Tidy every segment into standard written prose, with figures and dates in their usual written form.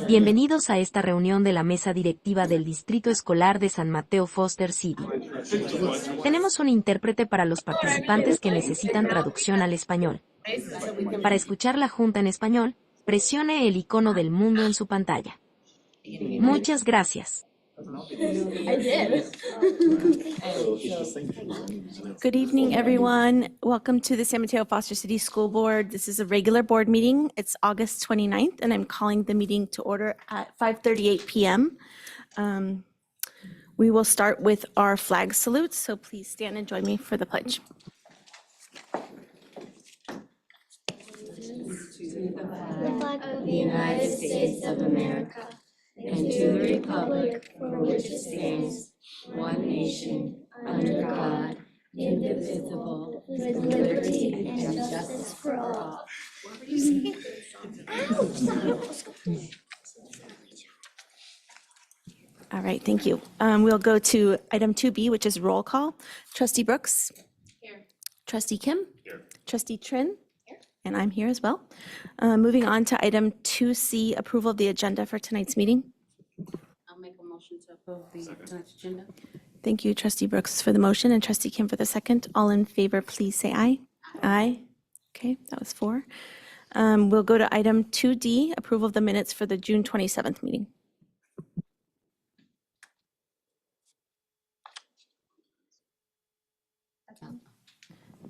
Bienvenidos a esta reunión de la mesa directiva del Distrito Escolar de San Mateo-Foster City. Tenemos un intérprete para los participantes que necesitan traducción al español. Para escuchar la junta en español, presione el icono del mundo en su pantalla. Muchas gracias. Good evening, everyone. Welcome to the San Mateo-Foster City School Board. This is a regular board meeting. It's August 29th, and I'm calling the meeting to order at 5:38 p.m. We will start with our flag salute, so please stand and join me for the pledge. The flag of the United States of America, and to the republic for which it stands, one nation, under God, indivisible, with liberty and justice for all. All right, thank you. We'll go to item 2B, which is roll call. Trustee Brooks? Here. Trustee Kim? Here. Trustee Trin? Here. And I'm here as well. Moving on to item 2C, approval of the agenda for tonight's meeting. I'll make a motion to approve the tonight's agenda. Thank you, Trustee Brooks, for the motion, and Trustee Kim for the second. All in favor, please say aye. Aye. Okay, that was 4. We'll go to item 2D, approval of the minutes for the June 27th meeting.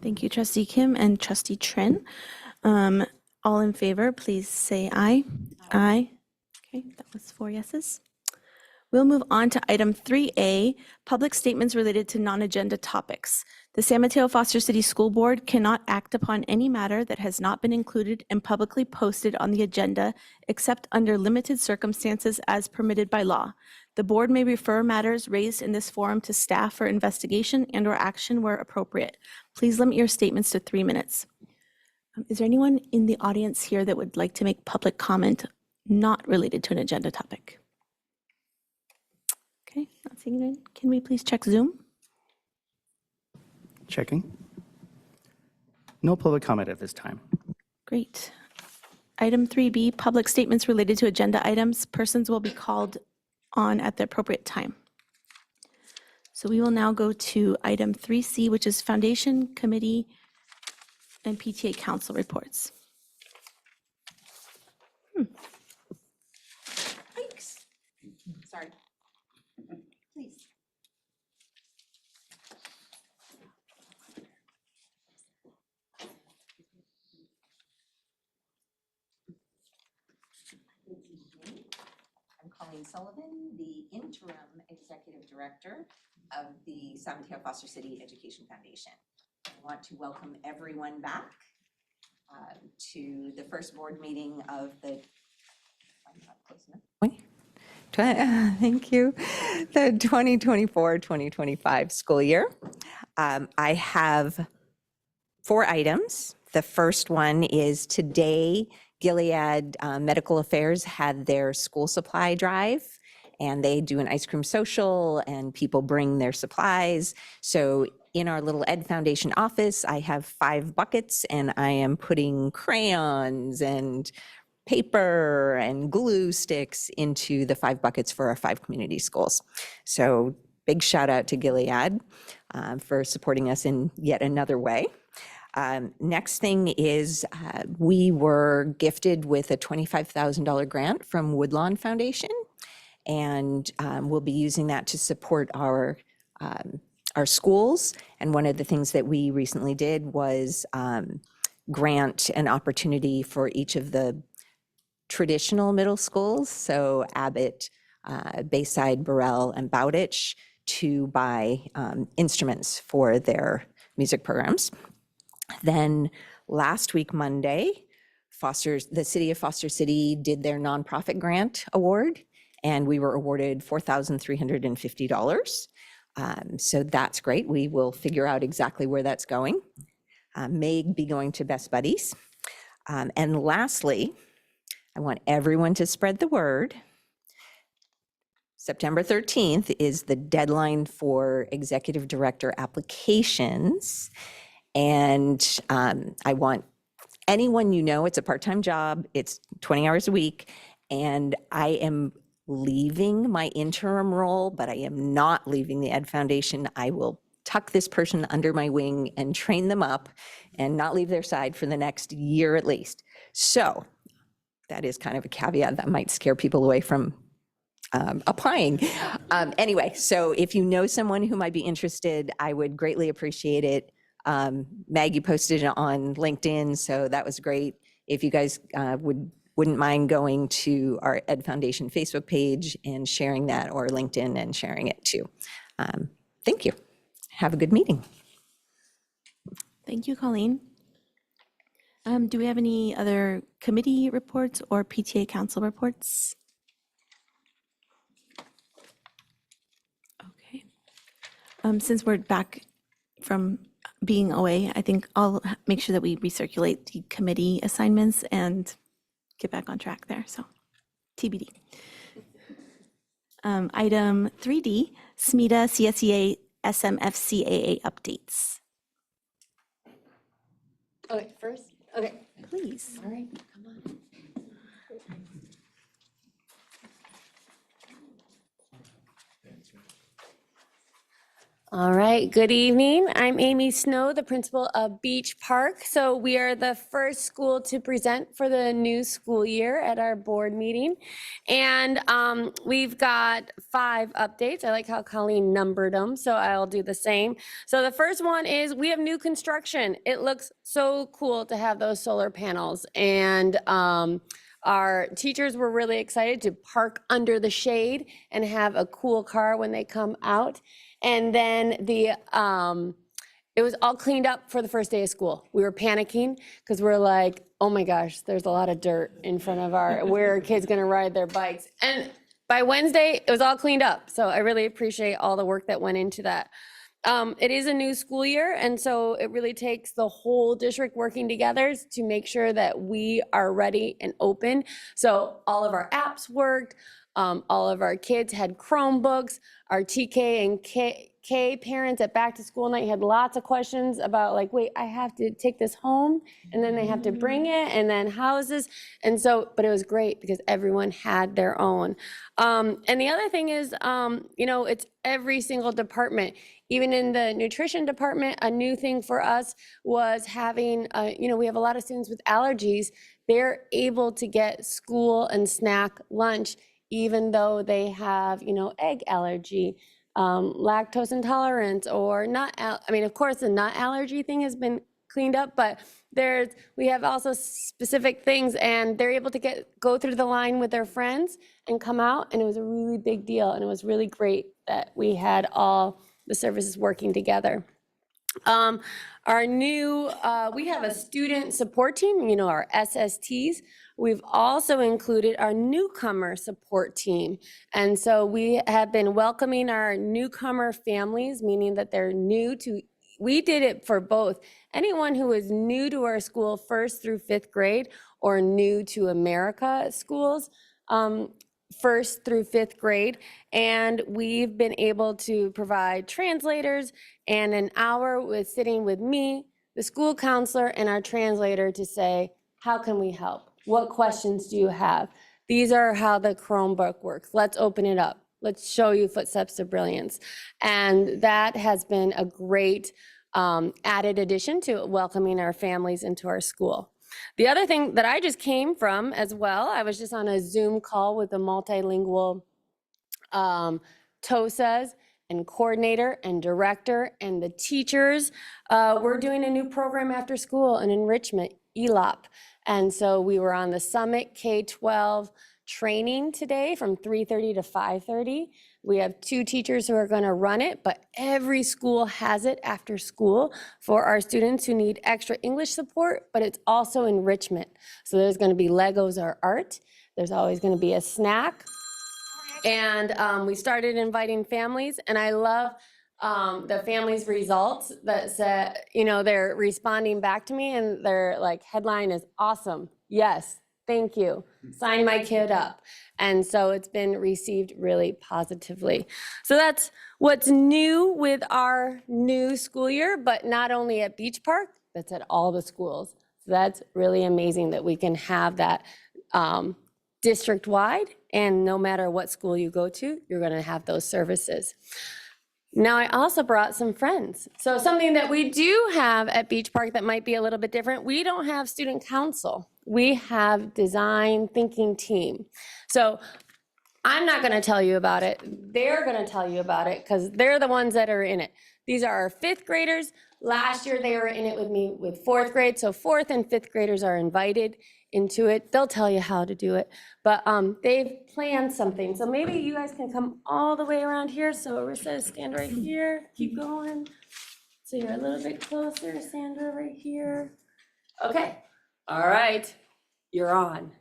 Thank you, Trustee Kim and Trustee Trin. All in favor, please say aye. Aye. Okay, that was 4 yeses. We'll move on to item 3A, public statements related to non-agenda topics. The San Mateo-Foster City School Board cannot act upon any matter that has not been included and publicly posted on the agenda except under limited circumstances as permitted by law. The board may refer matters raised in this forum to staff for investigation and/or action where appropriate. Please limit your statements to 3 minutes. Is there anyone in the audience here that would like to make public comment not related to an agenda topic? Okay, not seeing it. Can we please check Zoom? Checking. No public comment at this time. Great. Item 3B, public statements related to agenda items. Persons will be called on at the appropriate time. So we will now go to item 3C, which is Foundation Committee and PTA Council reports. Yikes. Sorry. Please. I'm Colleen Sullivan, the interim executive director of the San Mateo-Foster City Education Foundation. I want to welcome everyone back to the first board meeting of the, I'm not close enough. Thank you. The 2024-2025 school year. I have 4 items. The first one is today, Gilead Medical Affairs had their school supply drive, and they do an ice cream social and people bring their supplies. So in our little Ed Foundation office, I have 5 buckets and I am putting crayons and paper and glue sticks into the 5 buckets for our 5 community schools. So big shout out to Gilead for supporting us in yet another way. Next thing is we were gifted with a $25,000 grant from Woodlawn Foundation, and we'll be using that to support our schools. And one of the things that we recently did was grant an opportunity for each of the traditional middle schools, so Abbott, Bayside, Burrell, and Bowditch, to buy instruments for their music programs. Then last week, Monday, the City of Foster City did their nonprofit grant award, and we were awarded $4,350. So that's great. We will figure out exactly where that's going. May be going to Best Buddies. And lastly, I want everyone to spread the word. September 13th is the deadline for executive director applications. And I want anyone you know, it's a part-time job, it's 20 hours a week, and I am leaving my interim role, but I am not leaving the Ed Foundation. I will tuck this person under my wing and train them up and not leave their side for the next year at least. So that is kind of a caveat that might scare people away from applying. Anyway, so if you know someone who might be interested, I would greatly appreciate it. Maggie posted it on LinkedIn, so that was great. If you guys wouldn't mind going to our Ed Foundation Facebook page and sharing that, or LinkedIn and sharing it too. Thank you. Have a good meeting. Thank you, Colleen. Do we have any other committee reports or PTA council reports? Okay. Since we're back from being away, I think I'll make sure that we recirculate the committee assignments and get back on track there, so TBD. Item 3D, SMETA CSEA SMFCAA updates. Okay, first, okay. Please. All right, come on. All right, good evening. I'm Amy Snow, the principal of Beach Park. So we are the first school to present for the new school year at our board meeting. And we've got 5 updates. I like how Colleen numbered them, so I'll do the same. So the first one is we have new construction. It looks so cool to have those solar panels. And our teachers were really excited to park under the shade and have a cool car when they come out. And then it was all cleaned up for the first day of school. We were panicking because we're like, oh my gosh, there's a lot of dirt in front of where our kids gonna ride their bikes. And by Wednesday, it was all cleaned up. So I really appreciate all the work that went into that. It is a new school year, and so it really takes the whole district working together to make sure that we are ready and open. So all of our apps worked. All of our kids had Chromebooks. Our TK and K parents at back to school night had lots of questions about like, wait, I have to take this home and then they have to bring it and then how is this? And so, but it was great because everyone had their own. And the other thing is, it's every single department. Even in the nutrition department, a new thing for us was having, we have a lot of students with allergies. They're able to get school and snack lunch even though they have, egg allergy, lactose intolerance, or not. Of course, the nut allergy thing has been cleaned up, but we have also specific things, and they're able to go through the line with their friends and come out, and it was a really big deal, and it was really great that we had all the services working together. We have a student support team, our SSTs. We've also included our newcomer support team. And so we have been welcoming our newcomer families, meaning that they're we did it for both. Anyone who is new to our school, 1st through 5th grade, or new to America schools, 1st through 5th grade. And we've been able to provide translators and an hour sitting with me, the school counselor, and our translator to say, how can we help? What questions do you have? These are how the Chromebook works. Let's open it up. Let's show you Footsteps to Brilliance. And that has been a great added addition to welcoming our families into our school. The other thing that I just came from as well, I was just on a Zoom call with a multilingual TOSAs and coordinator and director and the teachers. We're doing a new program after school, an enrichment, ELOP. And so we were on the Summit K-12 training today from 3:30 to 5:30. We have 2 teachers who are going to run it, but every school has it after school for our students who need extra English support, but it's also enrichment. So there's going to be Legos or art. There's always going to be a snack. And we started inviting families, and I love the families' results that said, they're responding back to me, and their headline is awesome. Yes, thank you. Sign my kid up. And so it's been received really positively. So that's what's new with our new school year, but not only at Beach Park, that's at all the schools. So that's really amazing that we can have that district-wide, and no matter what school you go to, you're going to have those services. Now, I also brought some friends. So something that we do have at Beach Park that might be a little bit different, we don't have student council. We have design thinking team. So I'm not going to tell you about it. They're going to tell you about it because they're the ones that are in it. These are our 5th graders. Last year, they were in it with me with 4th grade. So 4th and 5th graders are invited into it. They'll tell you how to do it. But they've planned something. So maybe you guys can come all the way around here. So Arissa, stand right here. Keep going. So you're a little bit closer. Sandra right here. Okay. All right. You're on.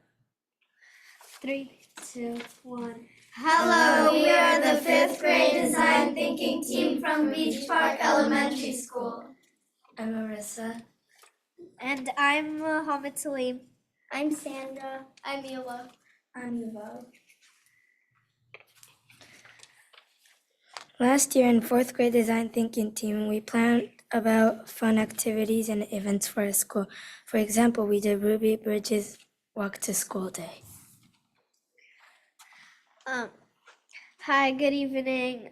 3, 2, 1. Hello, we are the 5th grade design thinking team from Beach Park Elementary School. I'm Marissa. And I'm Mohammed Salim. I'm Sandra. I'm Mila. I'm Yuval. Last year in 4th grade design thinking team, we planned about fun activities and events for our school. For example, we did Ruby Bridges Walk to School Day. Hi, good evening.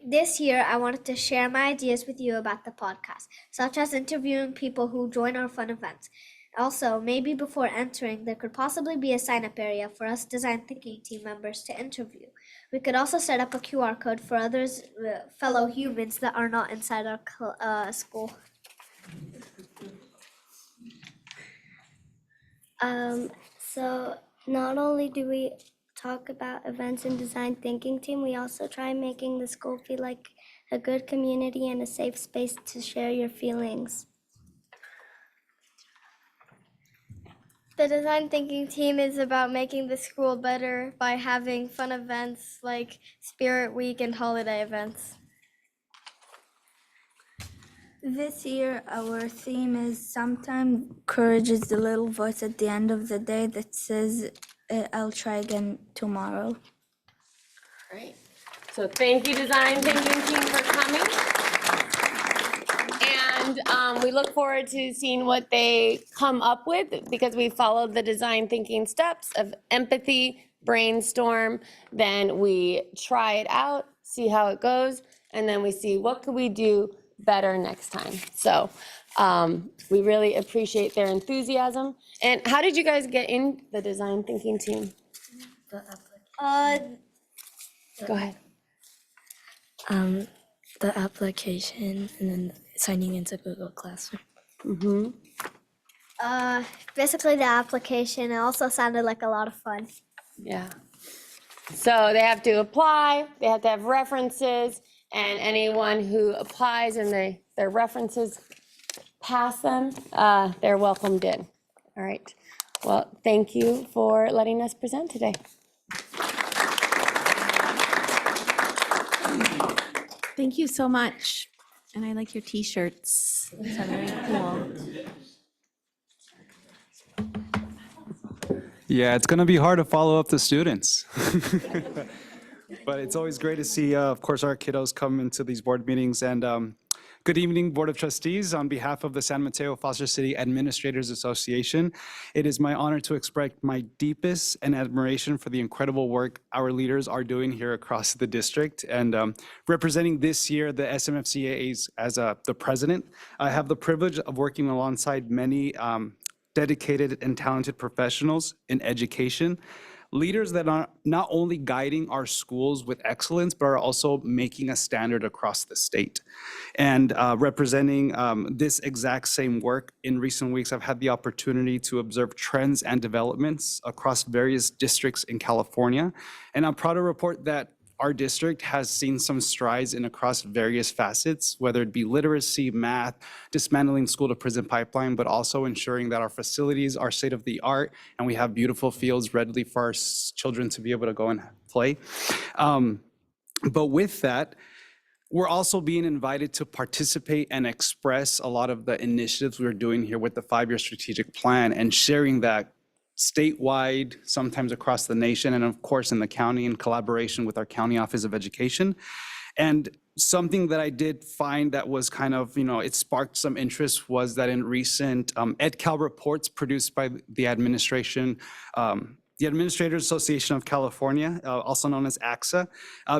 This year, I wanted to share my ideas with you about the podcast, such as interviewing people who join our fun events. Also, maybe before entering, there could possibly be a sign-up area for us design thinking team members to interview. We could also set up a QR code for others, fellow humans that are not inside our school. So not only do we talk about events and design thinking team, we also try making the school feel like a good community and a safe space to share your feelings. The design thinking team is about making the school better by having fun events like Spirit Week and holiday events. This year, our theme is sometimes courage is the little voice at the end of the day that says, I'll try again tomorrow. Great. So thank you, design thinking team, for coming. And we look forward to seeing what they come up with because we followed the design thinking steps of empathy, brainstorm, then we try it out, see how it goes, and then we see what could we do better next time. So we really appreciate their enthusiasm. And how did you guys get in the design thinking team? Go ahead. The application and then signing into Google Classroom. Mm-hmm. Basically the application. It also sounded like a lot of fun. Yeah. So they have to apply, they have to have references, and anyone who applies and their references pass them, they're welcomed in. All right. Well, thank you for letting us present today. Thank you so much. And I like your t-shirts. Those are very cool. Yeah, it's going to be hard to follow up the students. But it's always great to see, of course, our kiddos come into these board meetings. And good evening, Board of Trustees. On behalf of the San Mateo-Foster City Administrators Association, it is my honor to express my deepest and admiration for the incredible work our leaders are doing here across the district. And representing this year the SMFCAs as the president, I have the privilege of working alongside many dedicated and talented professionals in education, leaders that are not only guiding our schools with excellence, but are also making a standard across the state. And representing this exact same work in recent weeks, I've had the opportunity to observe trends and developments across various districts in California. And I'm proud to report that our district has seen some strides in across various facets, whether it be literacy, math, dismantling school to prison pipeline, but also ensuring that our facilities are state of the art and we have beautiful fields readily for our children to be able to go and play. But with that, we're also being invited to participate and express a lot of the initiatives we're doing here with the 5-year strategic plan and sharing that statewide, sometimes across the nation, and of course in the county in collaboration with our County Office of Education. And something that I did find that was kind of, it sparked some interest was that in recent EdCal reports produced by the administration, the Administrators Association of California, also known as AXA,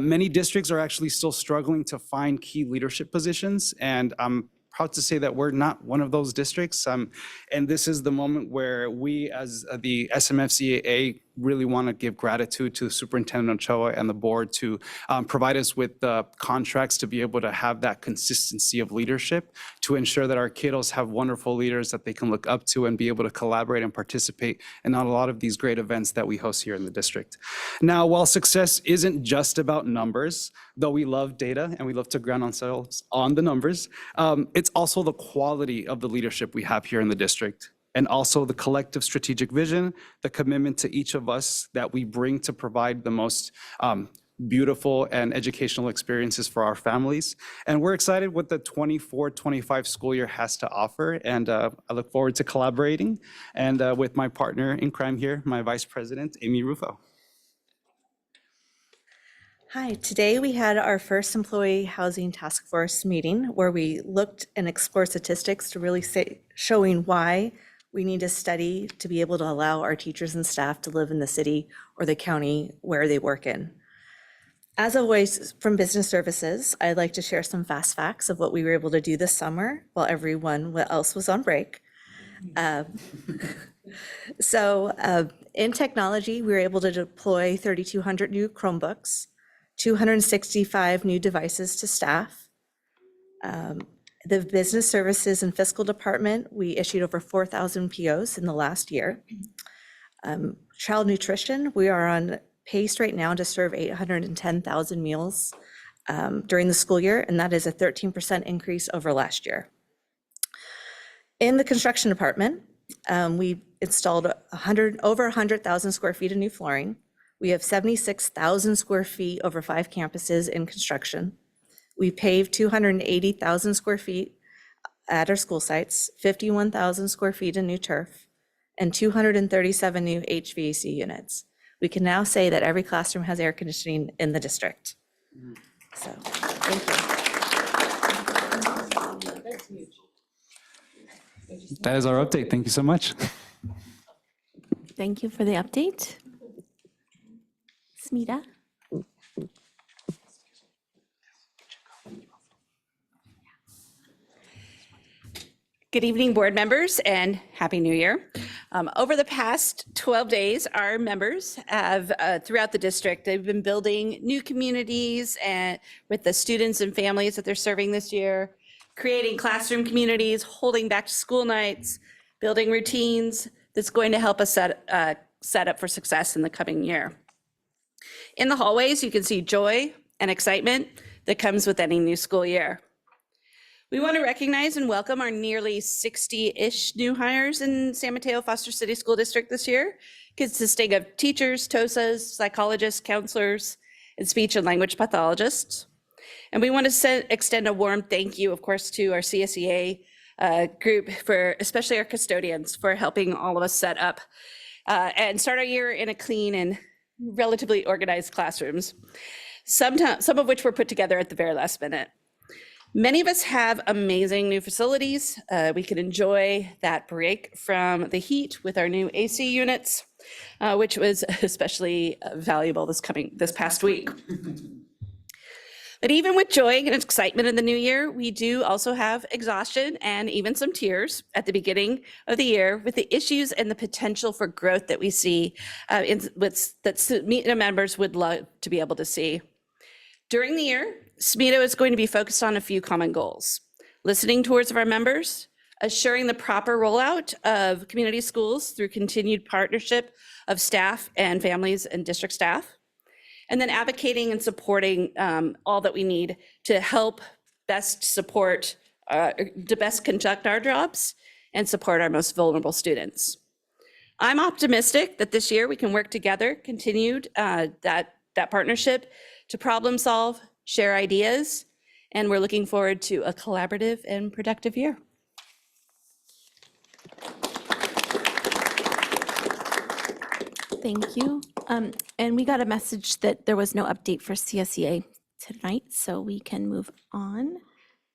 many districts are actually still struggling to find key leadership positions. And I'm proud to say that we're not one of those districts. And this is the moment where we, as the SMFCAA, really want to give gratitude to Superintendent Ochoa and the board to provide us with the contracts to be able to have that consistency of leadership, to ensure that our kiddos have wonderful leaders that they can look up to and be able to collaborate and participate in a lot of these great events that we host here in the district. Now, while success isn't just about numbers, though we love data and we love to ground ourselves on the numbers, it's also the quality of the leadership we have here in the district, and also the collective strategic vision, the commitment to each of us that we bring to provide the most beautiful and educational experiences for our families. And we're excited what the 24-25 school year has to offer, and I look forward to collaborating and with my partner in crime here, my Vice President, Amy Rufo. Hi, today we had our first employee housing task force meeting where we looked and explored statistics to really showing why we need to study to be able to allow our teachers and staff to live in the city or the county where they work in. As always, from Business Services, I'd like to share some fast facts of what we were able to do this summer while everyone else was on break. In technology, we were able to deploy 3,200 new Chromebooks, 265 new devices to staff. The Business Services and Fiscal Department, we issued over 4,000 POs in the last year. Child nutrition, we are on pace right now to serve 810,000 meals during the school year, and that is a 13% increase over last year. In the construction department, we installed over 100,000 square feet of new flooring. We have 76,000 square feet over 5 campuses in construction. We paved 280,000 square feet at our school sites, 51,000 square feet of new turf, and 237 new HVAC units. We can now say that every classroom has air conditioning in the district. So, thank you. That is our update. Thank you so much. Thank you for the update. Smita? Good evening, board members, and Happy New Year. Over the past 12 days, our members have, throughout the district, they've been building new communities and with the students and families that they're serving this year, creating classroom communities, holding back to school nights, building routines that's going to help us set up for success in the coming year. In the hallways, you can see joy and excitement that comes with any new school year. We want to recognize and welcome our nearly 60-ish new hires in San Mateo-Foster City School District this year, consisting of teachers, TOSAs, psychologists, counselors, and speech and language pathologists. And we want to extend a warm thank you, of course, to our CSEA group, for especially our custodians, for helping all of us set up and start our year in a clean and relatively organized classrooms, some of which were put together at the very last minute. Many of us have amazing new facilities. We can enjoy that break from the heat with our new AC units, which was especially valuable this past week. But even with joy and excitement in the new year, we do also have exhaustion and even some tears at the beginning of the year with the issues and the potential for growth that we see that SMETA members would love to be able to see. During the year, SMETA is going to be focused on a few common goals: listening to words of our members, assuring the proper rollout of community schools through continued partnership of staff and families and district staff, and then advocating and supporting all that we need to help best support, to best conduct our jobs and support our most vulnerable students. I'm optimistic that this year we can work together, continued that partnership to problem solve, share ideas, and we're looking forward to a collaborative and productive year. Thank you. And we got a message that there was no update for CSEA tonight, so we can move on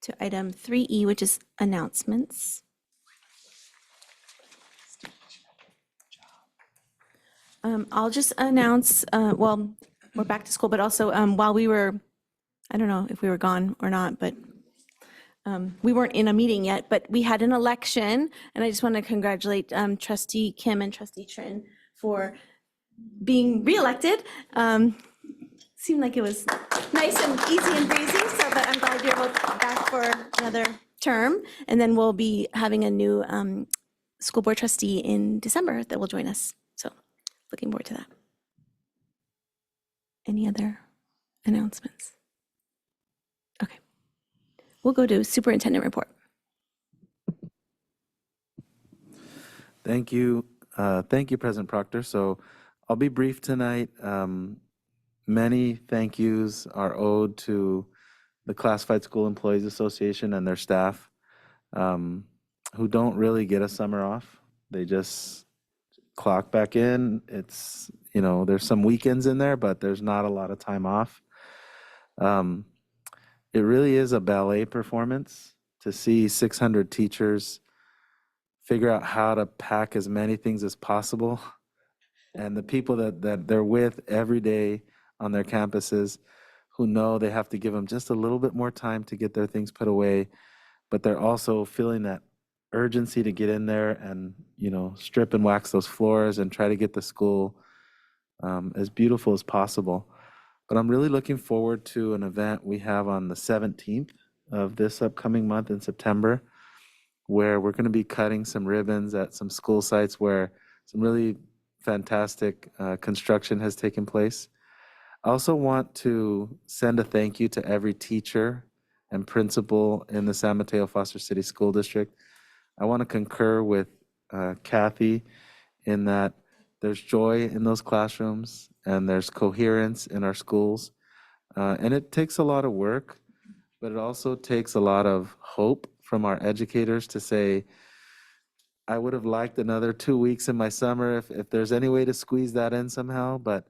to item 3E, which is announcements. I'll just announce, well, we're back to school, but also while we were, I don't know if we were gone or not, but we weren't in a meeting yet, but we had an election, and I just want to congratulate Trustee Kim and Trustee Trin for being reelected. Seemed like it was nice and easy and breezy, so but I'm glad you're both back for another term. And then we'll be having a new school board trustee in December that will join us. So looking forward to that. Any other announcements? Okay. We'll go to superintendent report. Thank you. Thank you, President Proctor. So I'll be brief tonight. Many thank yous are owed to the Classified School Employees Association and their staff who don't really get a summer off. They just clock back in. It's, you know, there's some weekends in there, but there's not a lot of time off. It really is a ballet performance to see 600 teachers figure out how to pack as many things as possible. And the people that they're with every day on their campuses who know they have to give them just a little bit more time to get their things put away, but they're also feeling that urgency to get in there and, you know, strip and wax those floors and try to get the school as beautiful as possible. But I'm really looking forward to an event we have on the 17th of this upcoming month in September, where we're going to be cutting some ribbons at some school sites where some really fantastic construction has taken place. I also want to send a thank you to every teacher and principal in the San Mateo-Foster City School District. I want to concur with Kathy in that there's joy in those classrooms and there's coherence in our schools. And it takes a lot of work, but it also takes a lot of hope from our educators to say, I would have liked another 2 weeks in my summer if there's any way to squeeze that in somehow, but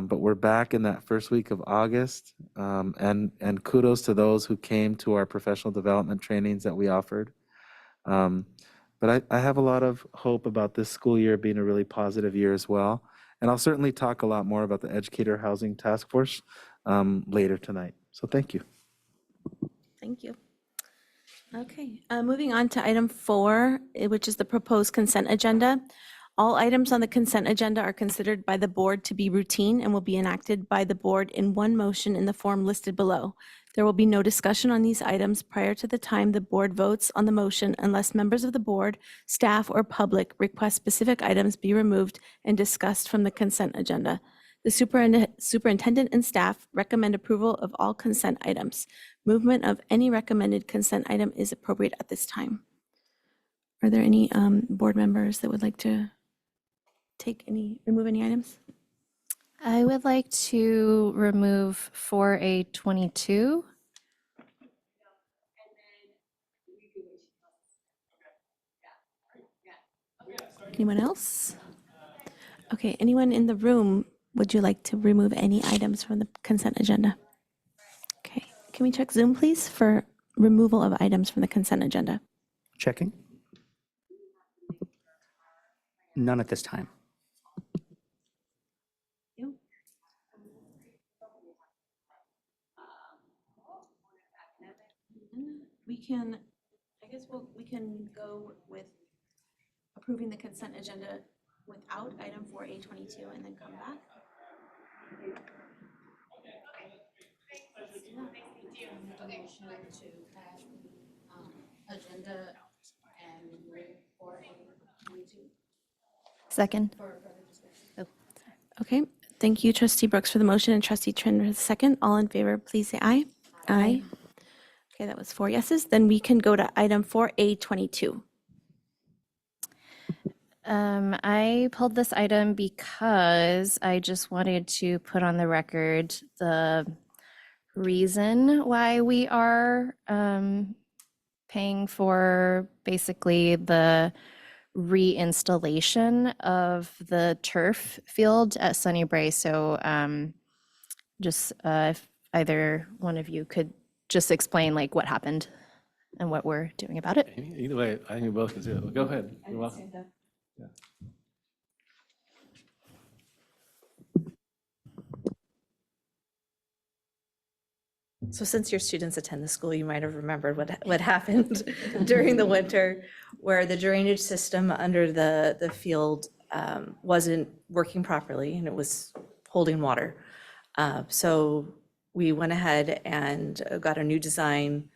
we're back in that first week of August, and kudos to those who came to our professional development trainings that we offered. But I have a lot of hope about this school year being a really positive year as well. And I'll certainly talk a lot more about the Educator Housing Task Force later tonight. So thank you. Thank you. Okay, moving on to item 4, which is the proposed consent agenda. All items on the consent agenda are considered by the board to be routine and will be enacted by the board in one motion in the form listed below. There will be no discussion on these items prior to the time the board votes on the motion unless members of the board, staff, or public request specific items be removed and discussed from the consent agenda. The superintendent and staff recommend approval of all consent items. Movement of any recommended consent item is appropriate at this time. Are there any board members that would like to remove any items? I would like to remove 4A22. Anyone else? Okay, anyone in the room, would you like to remove any items from the consent agenda? Okay, can we check Zoom, please, for removal of items from the consent agenda? Checking. None at this time. We can go with approving the consent agenda without item 4A22 and then come back. Agenda and 4A22. Second. Okay, thank you, Trustee Brooks, for the motion and Trustee Trin for the second. All in favor, please say aye. Aye. Okay, that was 4 yeses. Then we can go to item 4A22. I pulled this item because I just wanted to put on the record the reason why we are paying for basically the reinstallation of the turf field at Sunny Brae. So I either one of you could just explain like what happened and what we're doing about it. Either way, I think we both can do it. Go ahead. You're welcome. So since your students attend the school, you might have remembered what happened during the winter, where the drainage system under the field wasn't working properly and it was holding water. So we went ahead and got a new design,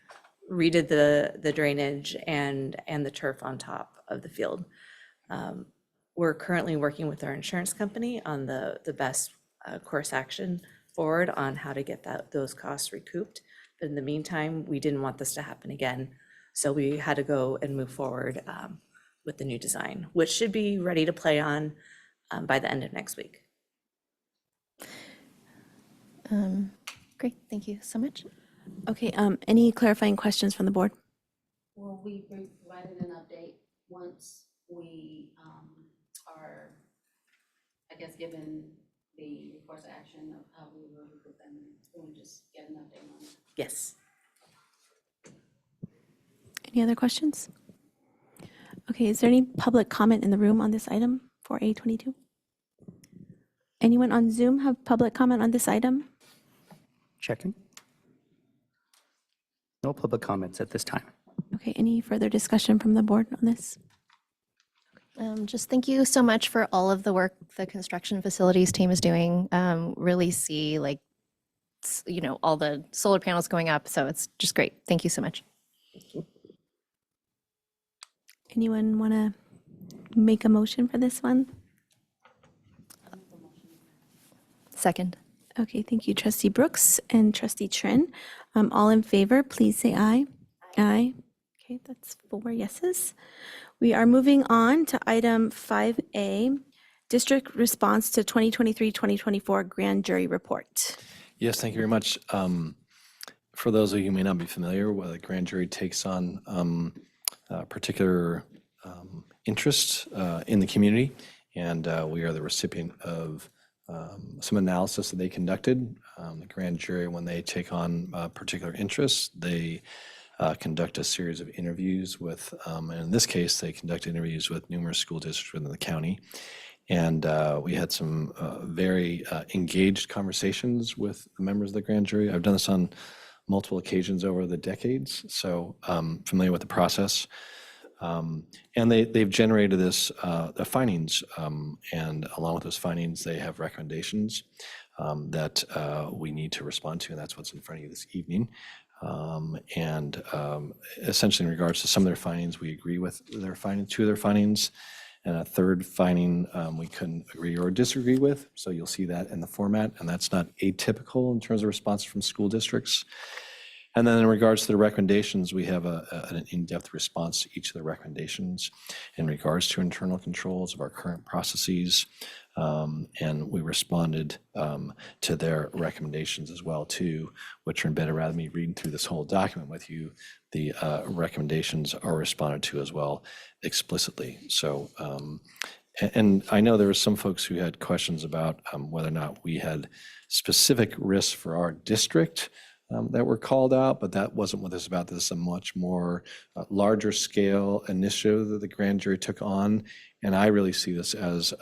redid the drainage and the turf on top of the field. We're currently working with our insurance company on the best course action forward on how to get those costs recouped. But in the meantime, we didn't want this to happen again. So we had to go and move forward with the new design, which should be ready to play on by the end of next week. Great, thank you so much. Okay, any clarifying questions from the board? Will we be provided an update once we are, I guess, given the course of action of how we will with them? Will we just get an update on it? Yes. Any other questions? Okay, is there any public comment in the room on this item for A22? Anyone on Zoom have public comment on this item? Checking. No public comments at this time. Okay, any further discussion from the board on this? Just thank you so much for all of the work the construction facilities team is doing. Really see like, all the solar panels going up. So it's just great. Thank you so much. Anyone want to make a motion for this one? Second. Okay, thank you, Trustee Brooks and Trustee Trin. All in favor, please say aye. Aye. Okay, that's 4 yeses. We are moving on to item 5A, District Response to 2023-2024 Grand Jury Report. Yes, thank you very much. For those of you who may not be familiar, the grand jury takes on particular interest in the community, and we are the recipient of some analysis that they conducted. The grand jury, when they take on particular interests, they conduct a series of interviews with, and in this case, they conduct interviews with numerous school districts within the county. And we had some very engaged conversations with the members of the grand jury. I've done this on multiple occasions over the decades, so familiar with the process. And they've generated the findings, and along with those findings, they have recommendations that we need to respond to, and that's what's in front of you this evening. And essentially, in regards to some of their findings, we agree with their findings, 2 of their findings, and a 3rd finding we couldn't agree or disagree with. So you'll see that in the format, and that's not atypical in terms of response from school districts. And then in regards to the recommendations, we have an in-depth response to each of the recommendations in regards to internal controls of our current processes. And we responded to their recommendations as well too, which are embedded rather than me reading through this whole document with you. The recommendations are responded to as well explicitly. So, and I know there were some folks who had questions about whether or not we had specific risks for our district that were called out, but that wasn't what this is about. This is a much more larger scale initiative that the grand jury took on. And I really see this as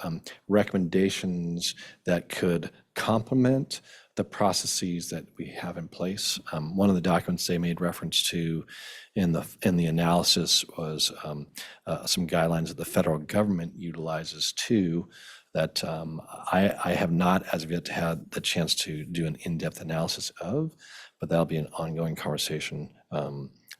recommendations that could complement the processes that we have in place. One of the documents they made reference to in the analysis was some guidelines that the federal government utilizes too, that I have not as of yet had the chance to do an in-depth analysis of, but that'll be an ongoing conversation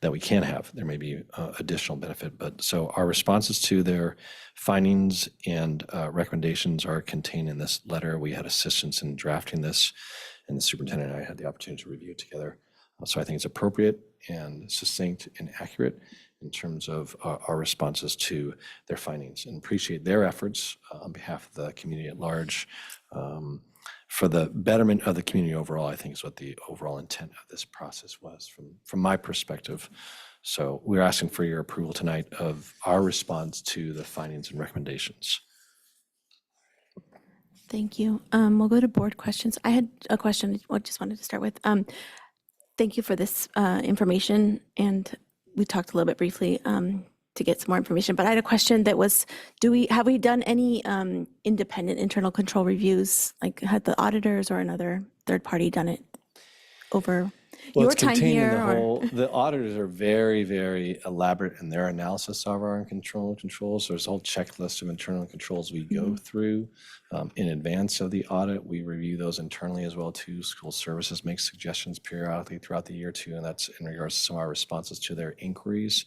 that we can have. There may be additional benefit, but so our responses to their findings and recommendations are contained in this letter. We had assistance in drafting this, and the superintendent and I had the opportunity to review it together. So I think it's appropriate and succinct and accurate in terms of our responses to their findings, and appreciate their efforts on behalf of the community at large. For the betterment of the community overall, I think is what the overall intent of this process was from my perspective. So we're asking for your approval tonight of our response to the findings and recommendations. Thank you. We'll go to board questions. I had a question I just wanted to start with. Thank you for this information, and we talked a little bit briefly to get some more information, but I had a question that was, have we done any independent internal control reviews? Like, had the auditors or another third party done it over Well, your it's time contained in here? the Or whole, the auditors are very, very elaborate in their analysis of our internal controls. There's a whole checklist of internal controls we go through in advance of the audit. We review those internally as well too. School services make suggestions periodically throughout the year too, and that's in regards to some of our responses to their inquiries.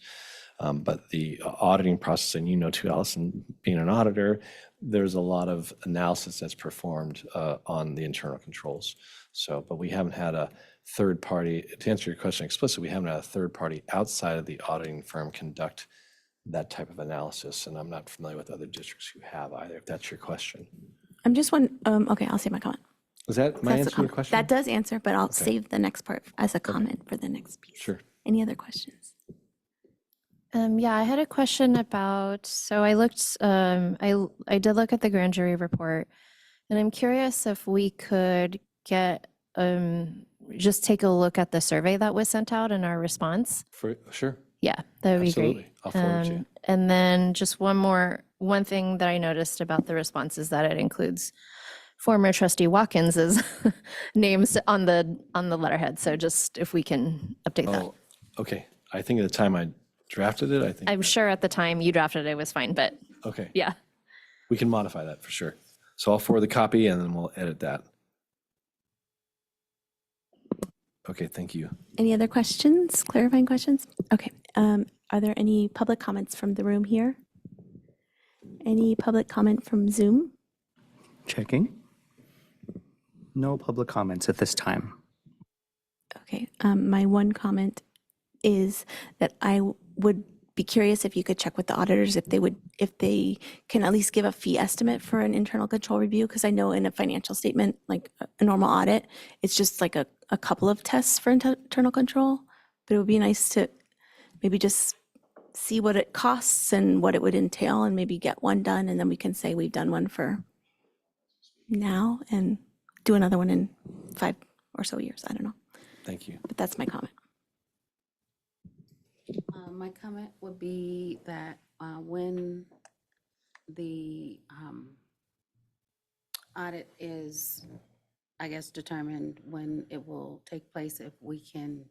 But the auditing process, and you know too, Allison, being an auditor, there's a lot of analysis that's performed on the internal controls. So, but we haven't had a third party, to answer your question explicitly, we haven't had a third party outside of the auditing firm conduct that type of analysis. And I'm not familiar with other districts who have either, if that's your question. I'm just one, okay, I'll save my comment. Is that my That's the answer to your comment. question? That does answer, but I'll save the next part as a comment for the next piece. Sure. Any other questions? Yeah, I had a question about, so I looked, I did look at the grand jury report, and I'm curious if we could get, just take a look at the survey that was sent out and our response. Sure. Yeah, that would be Absolutely. great. I'll forward it to you. And then just one thing that I noticed about the response is that it includes former trustee Watkins's names on the letterhead. So just if we can update that. Oh, okay. I think at the time I drafted it, I think. I'm sure at the time you drafted it was fine, but Okay. yeah. We can modify that for sure. So I'll forward the copy and then we'll edit that. Okay, thank you. Any other questions, clarifying questions? Okay, are there any public comments from the room here? Any public comment from Zoom? Checking. No public comments at this time. Okay, my one comment is that I would be curious if you could check with the auditors if they can at least give a fee estimate for an internal control review, because I know in a financial statement, like a normal audit, it's just like a couple of tests for internal control, but it would be nice to maybe just see what it costs and what it would entail and maybe get one done, and then we can say we've done one for now and do another one in 5 or so years. I don't know, Thank you. but that's my comment. My comment would be that when the audit is, I guess, determined when it will take place, if we can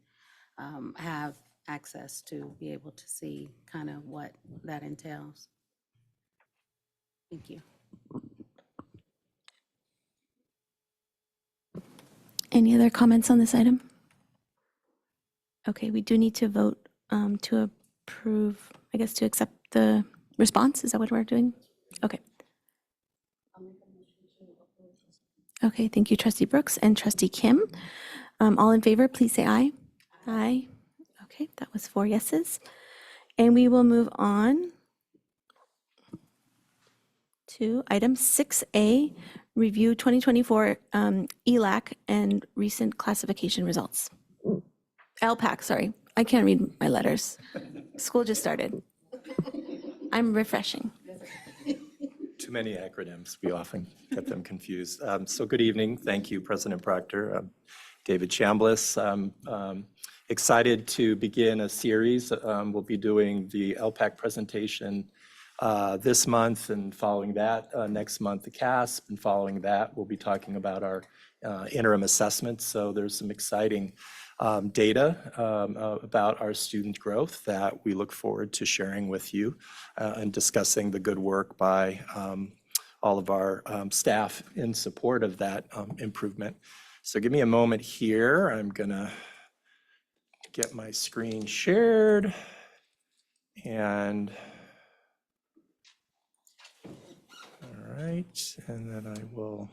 have access to be able to see kind of what that entails. Thank you. Any other comments on this item? Okay, we do need to vote to approve, I guess, to accept the response. Is that what we're doing? Okay. Okay, thank you, Trustee Brooks and Trustee Kim. All in favor, please say aye. Aye. Okay, that was 4 yeses. And we will move on to item 6A, review 2024 ELAC and recent classification results. LPAC, sorry. I can't read my letters. School just started. I'm refreshing. Too many acronyms. We often get them confused. So good evening. Thank you, President Proctor. I'm David Chambliss. I'm excited to begin a series. We'll be doing the LPAC presentation this month, and following that, next month, the CASP, and following that, we'll be talking about our interim assessments. So there's some exciting data about our student growth that we look forward to sharing with you and discussing the good work by all of our staff in support of that improvement. So give me a moment here. I'm gonna get my screen shared and all right, and then I will.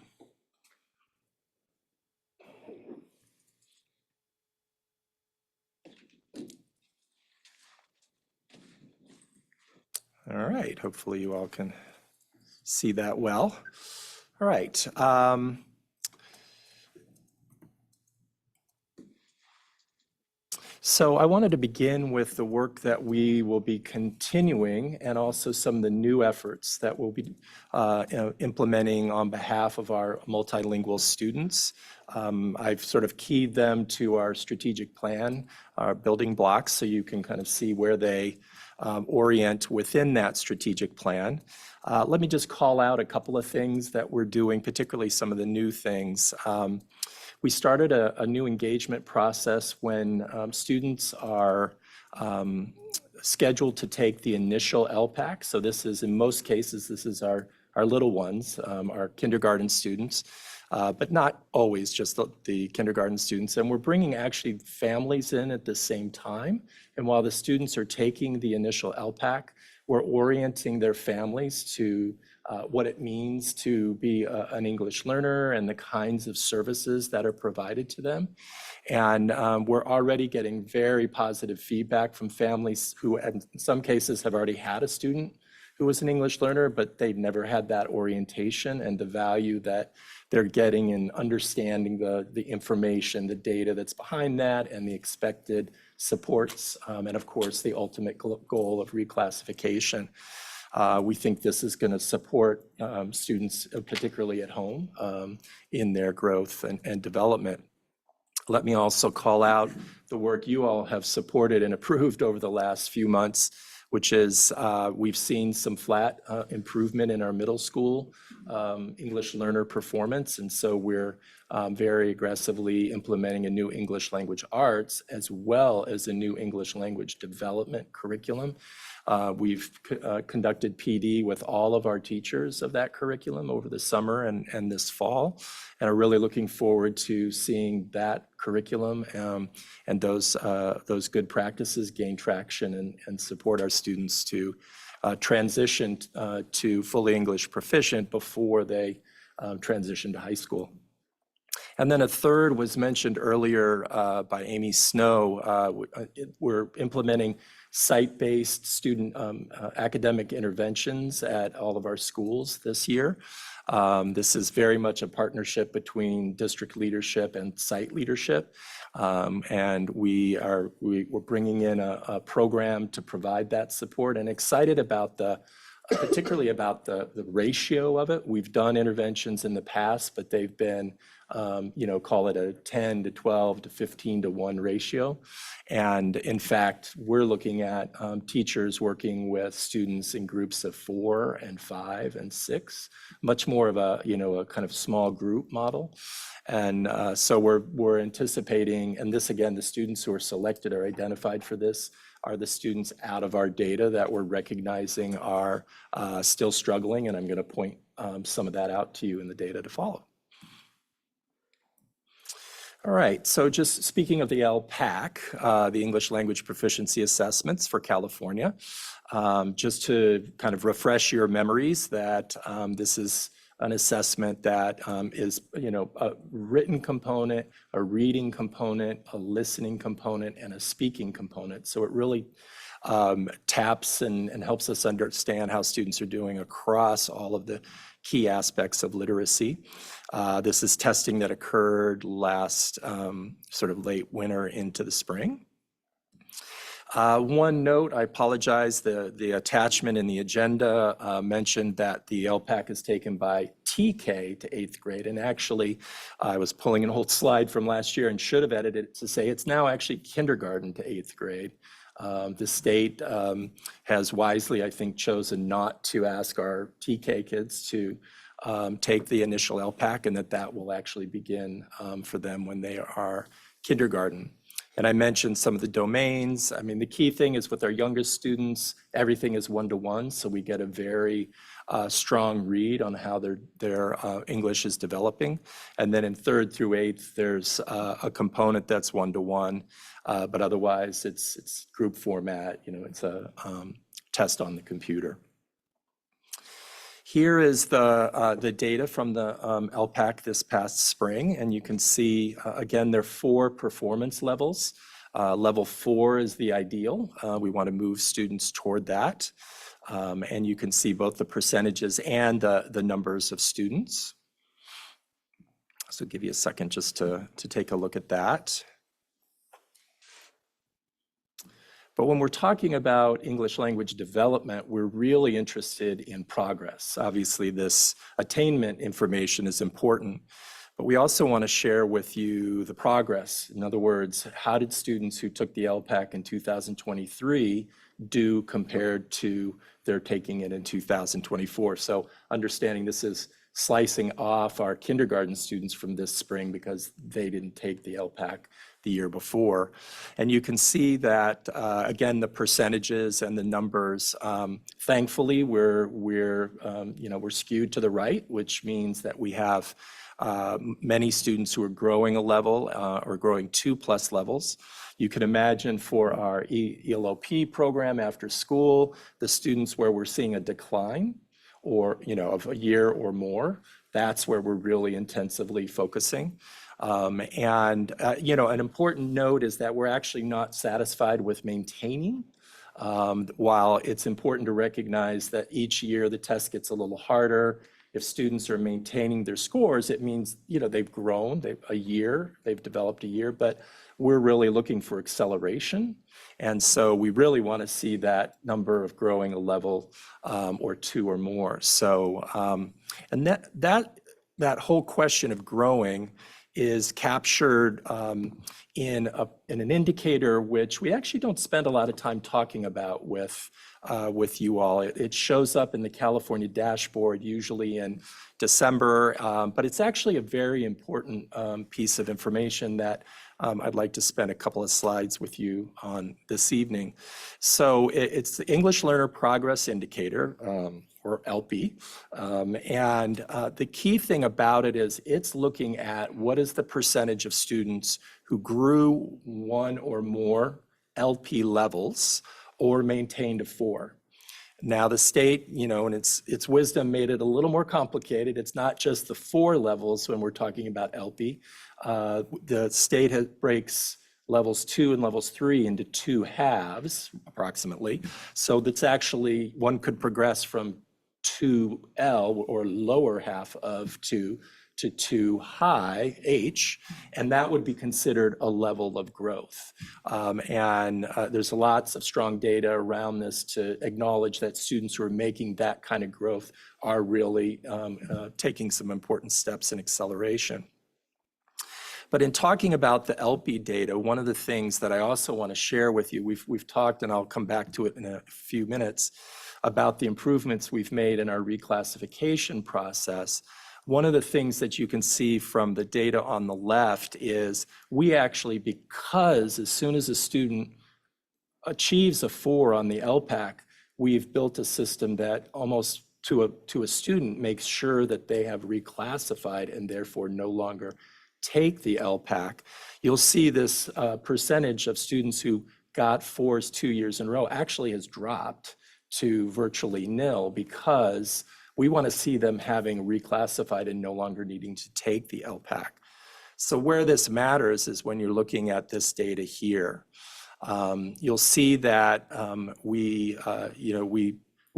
All right, hopefully you all can see that well. All right. So I wanted to begin with the work that we will be continuing and also some of the new efforts that we'll be implementing on behalf of our multilingual students. I've sort of keyed them to our strategic plan, our building blocks, so you can kind of see where they orient within that strategic plan. Let me just call out a couple of things that we're doing, particularly some of the new things. We started a new engagement process when students are scheduled to take the initial LPAC. So this is, in most cases, this is our little ones, our kindergarten students, but not always just the kindergarten students. And we're bringing actually families in at the same time. And while the students are taking the initial LPAC, we're orienting their families to what it means to be an English learner and the kinds of services that are provided to them. And we're already getting very positive feedback from families who, in some cases, have already had a student who was an English learner, but they've never had that orientation and the value that they're getting in understanding the information, the data that's behind that, and the expected supports, and of course, the ultimate goal of reclassification. We think this is going to support students, particularly at home, in their growth and development. Let me also call out the work you all have supported and approved over the last few months, which is we've seen some flat improvement in our middle school English learner performance. And so we're very aggressively implementing a new English language arts as well as a new English language development curriculum. We've conducted PD with all of our teachers of that curriculum over the summer and this fall, and are really looking forward to seeing that curriculum and those good practices gain traction and support our students to transition to fully English proficient before they transition to high school. And then a third was mentioned earlier by Amy Snow. We're implementing site-based student academic interventions at all of our schools this year. This is very much a partnership between district leadership and site leadership. And we're bringing in a program to provide that support, and excited about particularly about the ratio of it. We've done interventions in the past, but they've been, call it a 10 to 12 to 15 to 1 ratio. And in fact, we're looking at teachers working with students in groups of 4 and 5 and 6, much more of a kind of small group model. And so we're anticipating, and this again, the students who are selected or identified for this are the students out of our data that we're recognizing are still struggling, and I'm going to point some of that out to you in the data to follow. All right, so just speaking of the LPAC, the English Language Proficiency Assessments for California, just to kind of refresh your memories that this is an assessment that is, a written component, a reading component, a listening component, and a speaking component. So it really taps and helps us understand how students are doing across all of the key aspects of literacy. This is testing that occurred last sort of late winter into the spring. One note, I apologize, the attachment in the agenda mentioned that the LPAC is taken by TK to 8th grade. And actually, I was pulling an old slide from last year and should have edited it to say it's now actually kindergarten to 8th grade. The state has wisely, I think, chosen not to ask our TK kids to take the initial LPAC, and that will actually begin for them when they are kindergarten. And I mentioned some of the domains. I mean, the key thing is with our youngest students, everything is one-to-one, so we get a very strong read on how their English is developing. And then in 3rd through 8th, there's a component that's one-to-one, but otherwise it's group format. It's a test on the computer. Here is the data from the LPAC this past spring, and you can see, again, there are 4 performance levels. Level 4 is the ideal. We want to move students toward that. And you can see both the percentages and the numbers of students. So give you a second just to take a look at that. But when we're talking about English language development, we're really interested in progress. Obviously, this attainment information is important, but we also want to share with you the progress. In other words, how did students who took the LPAC in 2023 do compared to their taking it in 2024? So understanding this is slicing off our kindergarten students from this spring because they didn't take the LPAC the year before. And you can see that, again, the percentages and the numbers, thankfully, we're skewed to the right, which means that we have many students who are growing a level or growing 2+ levels. You can imagine for our ELOP program after school, the students where we're seeing a decline or, of a year or more, that's where we're really intensively focusing. An important note is that we're actually not satisfied with maintaining. While it's important to recognize that each year the test gets a little harder, if students are maintaining their scores, it means, they've grown, they've developed a year, but we're really looking for acceleration. And so we really want to see that number of growing a level or 2 or more. So, and that whole question of growing is captured in an indicator which we actually don't spend a lot of time talking about with you all. It shows up in the California dashboard, usually in December, but it's actually a very important piece of information that I'd like to spend a couple of slides with you on this evening. So it's the English Learner Progress Indicator, or ELPI. The key thing about it is it's looking at what is the percentage of students who grew 1 or more LP levels or maintained a 4. Now the state, in its wisdom made it a little more complicated. It's not just the 4 levels when we're talking about LP. The state breaks levels 2 and levels 3 into 2 halves, approximately. So that's actually, one could progress from 2L or lower half of 2 to 2 high H, and that would be considered a level of growth. There's lots of strong data around this to acknowledge that students who are making that kind of growth are really taking some important steps in acceleration. But in talking about the LP data, one of the things that I also want to share with you, we've talked, and I'll come back to it in a few minutes, about the improvements we've made in our reclassification process. One of the things that you can see from the data on the left is we actually, because as soon as a student achieves a 4 on the LPAC, we've built a system that almost to a student makes sure that they have reclassified and therefore no longer take the LPAC. You'll see this percentage of students who got 4s 2 years in a row actually has dropped to virtually nil because we want to see them having reclassified and no longer needing to take the LPAC. So where this matters is when you're looking at this data here. You'll see that we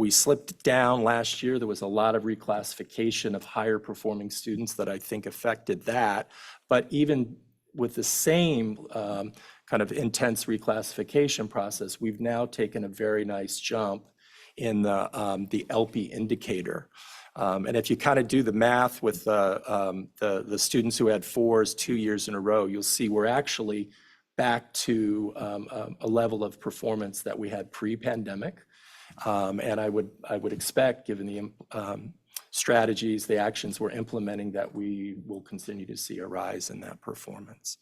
slipped down last year. There was a lot of reclassification of higher performing students that I think affected that. But even with the same kind of intense reclassification process, we've now taken a very nice jump in the LP indicator. And if you kind of do the math with the students who had 4s 2 years in a row, you'll see we're actually back to a level of performance that we had pre-pandemic. And I would expect, given the strategies, the actions we're implementing, that we will continue to see a rise in that performance.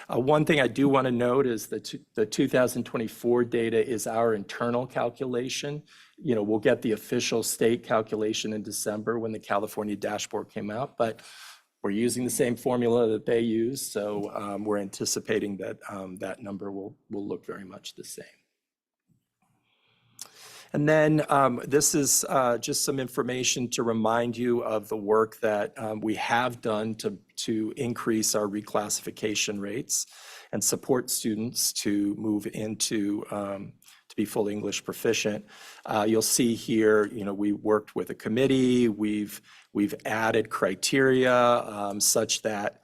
One thing I do want to note is that the 2024 data is our internal calculation. We'll get the official state calculation in December when the California dashboard came out, but we're using the same formula that they use, so we're anticipating that that number will look very much the same. And then this is just some information to remind you of the work that we have done to increase our reclassification rates and support students to move into to be fully English proficient. You'll see here, we worked with a committee. We've added criteria such that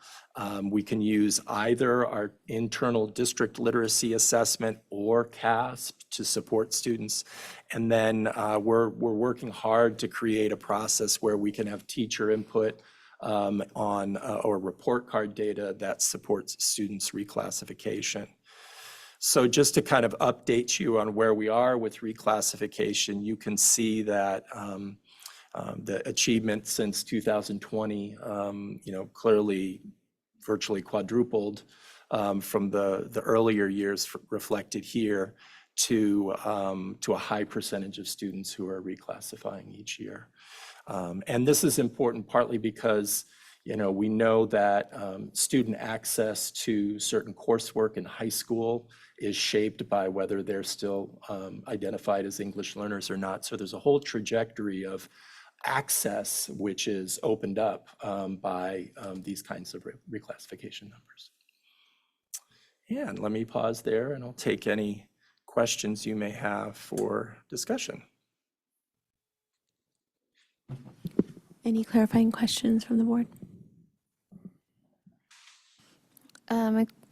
We can use either our internal district literacy assessment or CASP to support students. And then we're working hard to create a process where we can have teacher input on or report card data that supports students' reclassification. So just to kind of update you on where we are with reclassification, you can see that the achievement since 2020, clearly virtually quadrupled from the earlier years reflected here to a high percentage of students who are reclassifying each year. And this is important partly because we know that student access to certain coursework in high school is shaped by whether they're still identified as English learners or not. So there's a whole trajectory of access which is opened up by these kinds of reclassification numbers. And let me pause there and I'll take any questions you may have for discussion. Any clarifying questions from the board?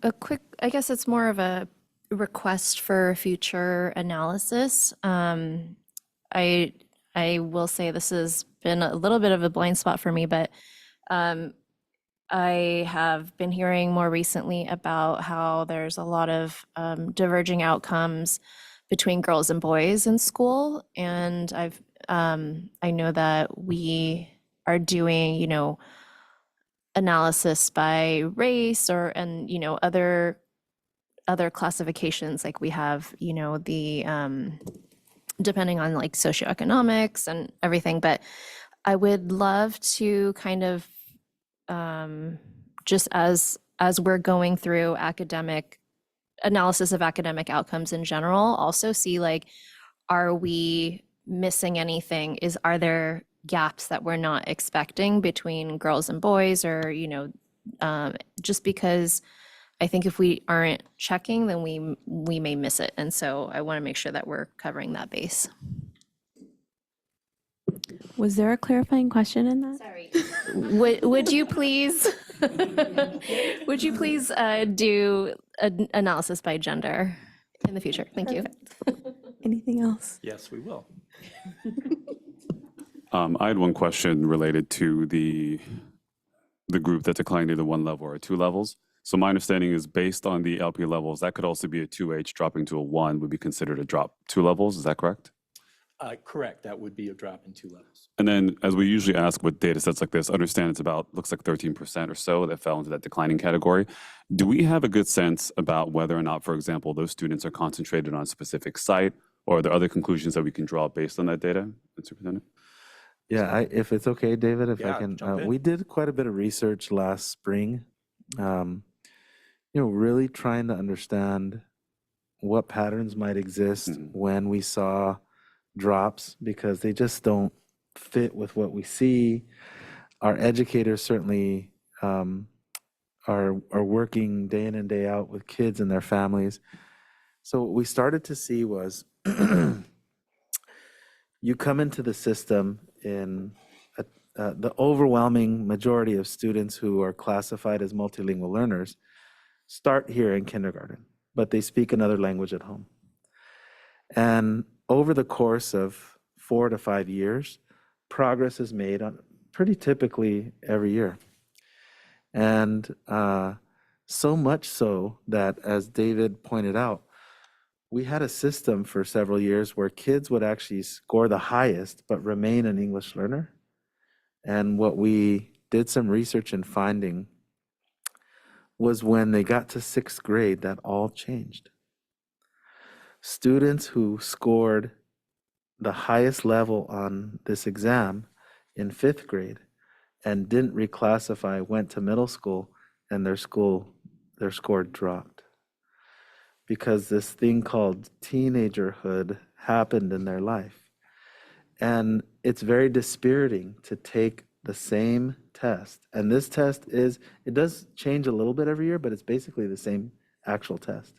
A quick, I guess it's more of a request for future analysis. I will say this has been a little bit of a blind spot for me, but I have been hearing more recently about how there's a lot of diverging outcomes between girls and boys in school. And I know that we are doing, analysis by race and other classifications, like we have, the depending on like socioeconomics and everything. But I would love to kind of just as we're going through academic analysis of academic outcomes in general, also see like, are we missing anything? Are there gaps that we're not expecting between girls and boys, or just because I think if we aren't checking, then we may miss it. And so I want to make sure that we're covering that base. Was there a clarifying question in that? Sorry. Would you please do an analysis by gender in the future? Thank you. Anything else? Yes, we will. I had one question related to the group that declined either one level or two levels. So my understanding is based on the LP levels, that could also be a 2H dropping to a 1 would be considered a drop 2 levels. Is that correct? Correct. That would be a drop in 2 levels. And then as we usually ask with data sets like this, understand it's about, looks like 13% or so that fell into that declining category. Do we have a good sense about whether or not, for example, those students are concentrated on a specific site, or are there other conclusions that we can draw based on that data, Superintendent? Yeah, if it's okay, David, if I Yeah, can, jump in. we did quite a bit of research last spring, really trying to understand what patterns might exist when we saw drops, because they just don't fit with what we see. Our educators certainly are working day in and day out with kids and their families. So what we started to see was you come into the system in the overwhelming majority of students who are classified as multilingual learners start here in kindergarten, but they speak another language at home. And over the course of 4 to 5 years, progress is made on pretty typically every year. And so much so that, as David pointed out, we had a system for several years where kids would actually score the highest but remain an English learner. And what we did some research and finding was when they got to 6th grade, that all changed. Students who scored the highest level on this exam in 5th grade and didn't reclassify went to middle school, and their score dropped, because this thing called teenagerhood happened in their life. And it's very dispiriting to take the same test. And this test it does change a little bit every year, but it's basically the same actual test.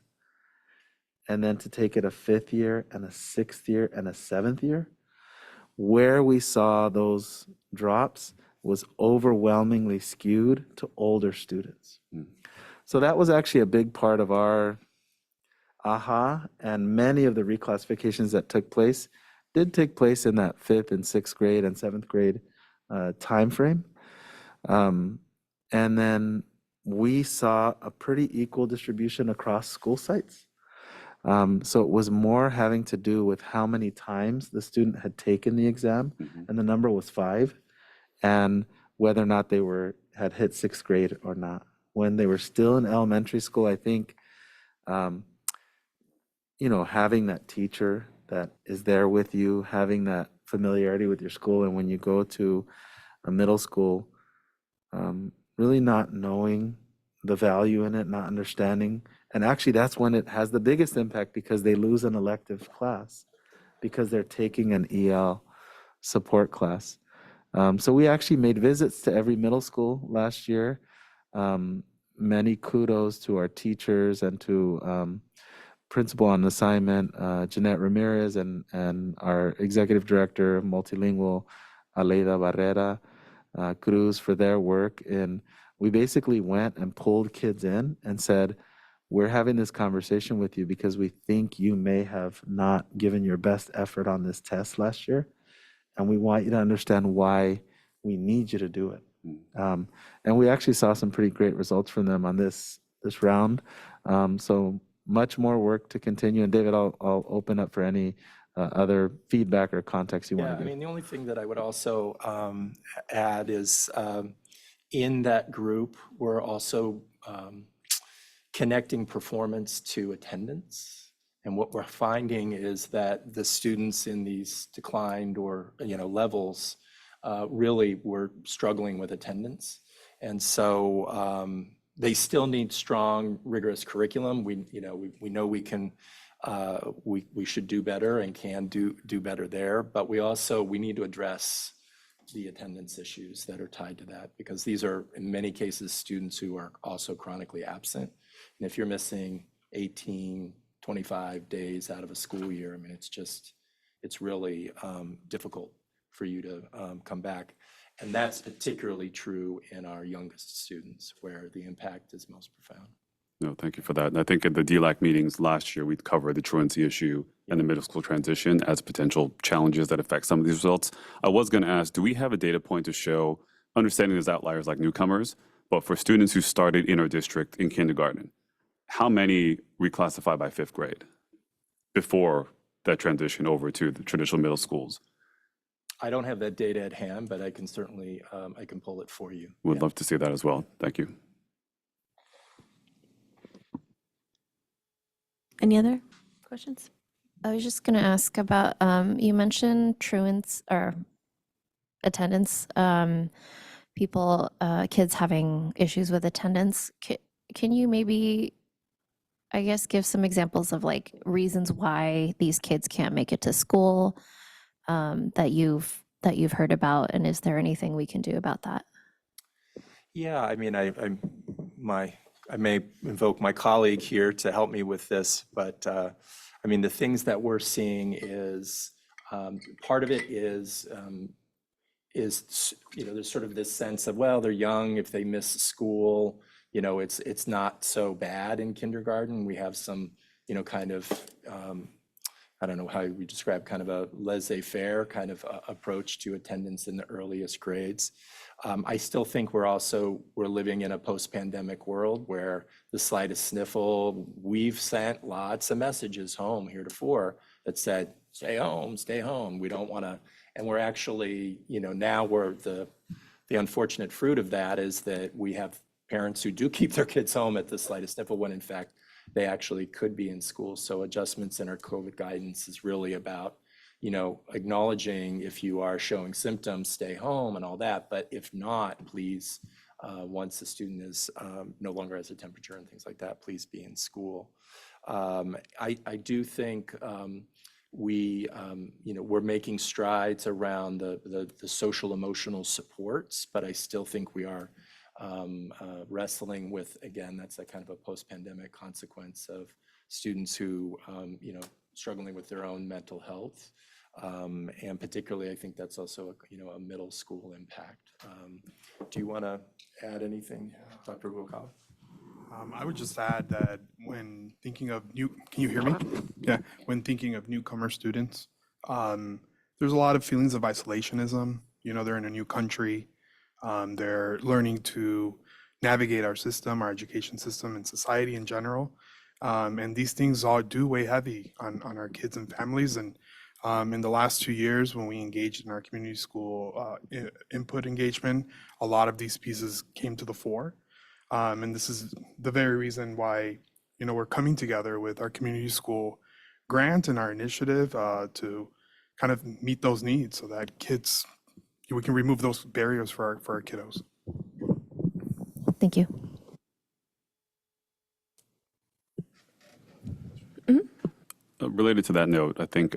And then to take it a 5th year and a 6th year and a 7th year, where we saw those drops, was overwhelmingly skewed to older students. So that was actually a big part of our aha, and many of the reclassifications that took place did take place in that 5th and 6th grade and 7th grade time frame. And then we saw a pretty equal distribution across school sites. So it was more having to do with how many times the student had taken the exam, and the number was 5, and whether or not they had hit 6th grade or not. When they were still in elementary school, I think, having that teacher that is there with you, having that familiarity with your school, and when you go to a middle school, really not knowing the value in it, not understanding. And actually, that's when it has the biggest impact, because they lose an elective class because they're taking an EL support class. So we actually made visits to every middle school last year. Many kudos to our teachers and to principal on assignment, Jeanette Ramirez, and our executive director, multilingual, Aleida Barrera Cruz, for their work. And we basically went and pulled kids in and said, we're having this conversation with you because we think you may have not given your best effort on this test last year. And we want you to understand why we need you to do it. And we actually saw some pretty great results from them on this round. So much more work to continue. And David, I'll open up for any other feedback or context you want to give. I mean, the only thing that I would also add is in that group, we're also connecting performance to attendance. And what we're finding is that the students in these declined or levels really were struggling with attendance. And so they still need strong, rigorous curriculum. We know we can, we should do better and can do better there. But we need to address the attendance issues that are tied to that, because these are in many cases students who are also chronically absent. And if you're missing 18, 25 days out of a school year, I mean, it's really difficult for you to come back. And that's particularly true in our youngest students, where the impact is most profound. No, thank you for that. And I think at the DLAC meetings last year, we covered the truancy issue and the middle school transition as potential challenges that affect some of these results. I was going to ask, do we have a data point to show, understanding there's outliers like newcomers, but for students who started in our district in kindergarten, how many reclassify by 5th grade before that transition over to the traditional middle schools? I don't have that data at hand, but I can certainly, I can pull it for you. Would love to see that as well. Thank you. Any other questions? I was just going to ask about, you mentioned truants or attendance, kids having issues with attendance. Can you maybe, I guess, give some examples of like reasons why these kids can't make it to school that you've heard about, and is there anything we can do about that? Yeah, I mean, I may invoke my colleague here to help me with this, but I mean, the things that we're seeing is part of it is there's sort of this sense of, well, they're young, if they miss school, it's not so bad in kindergarten. We have some, kind of, I don't know how we describe, kind of a laissez-faire kind of approach to attendance in the earliest grades. I still think we're living in a post-pandemic world where the slightest sniffle, we've sent lots of messages home heretofore that said, stay home. We don't want to, and we're actually, now the unfortunate fruit of that is that we have parents who do keep their kids home at the slightest sniffle when in fact they actually could be in school. So adjustments in our COVID guidance is really about, acknowledging if you are showing symptoms, stay home and all that. But if not, please, once the student is no longer has a temperature and things like that, please be in school. I do think we're making strides around the social emotional supports, but I still think we are wrestling with, again, that's a kind of a post-pandemic consequence of students who, struggling with their own mental health. And particularly, I think that's also a middle school impact. Do you want to add anything, Dr. Ruokawa? I would just add that when thinking of can you hear me? Yeah, when thinking of newcomer students, there's a lot of feelings of isolationism. They're in a new country. They're learning to navigate our system, our education system, and society in general. And these things all do weigh heavy on our kids and families. And in the last 2 years, when we engaged in our community school input engagement, a lot of these pieces came to the fore. And this is the very reason why, we're coming together with our community school grant and our initiative to kind of meet those needs so that we can remove those barriers for our kiddos. Thank you. Related to that note, I think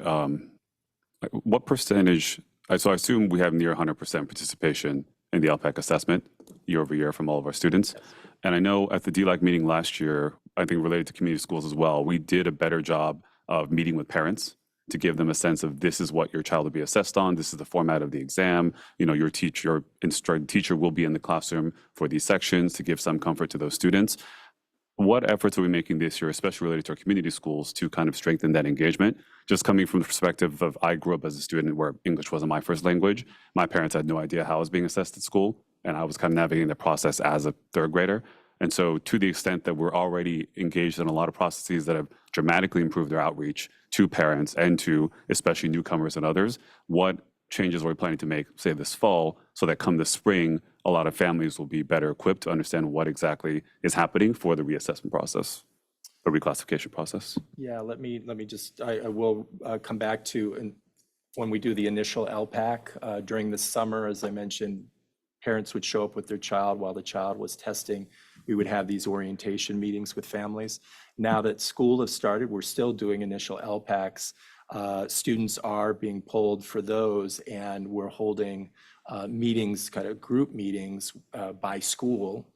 what percentage, so I assume we have near 100% participation in the LPAC assessment year over year from all of our students. And I know at the DLAC meeting last year, I think related to community schools as well, we did a better job of meeting with parents to give them a sense of this is what your child will be assessed on. This is the format of the exam. Your instructed teacher will be in the classroom for these sections to give some comfort to those students. What efforts are we making this year, especially related to our community schools, to kind of strengthen that engagement? Just coming from the perspective of I grew up as a student where English wasn't my first language. My parents had no idea how I was being assessed at school, and I was kind of navigating the process as a third grader. And so to the extent that we're already engaged in a lot of processes that have dramatically improved their outreach to parents and to especially newcomers and others, what changes are we planning to make, say, this fall, so that come this spring, a lot of families will be better equipped to understand what exactly is happening for the reassessment process, the reclassification process? Yeah, let me just, I will come back to, and when we do the initial LPAC during the summer, as I mentioned, parents would show up with their child while the child was testing. We would have these orientation meetings with families. Now that school has started, we're still doing initial LPACs. Students are being polled for those, and we're holding meetings, kind of group meetings by school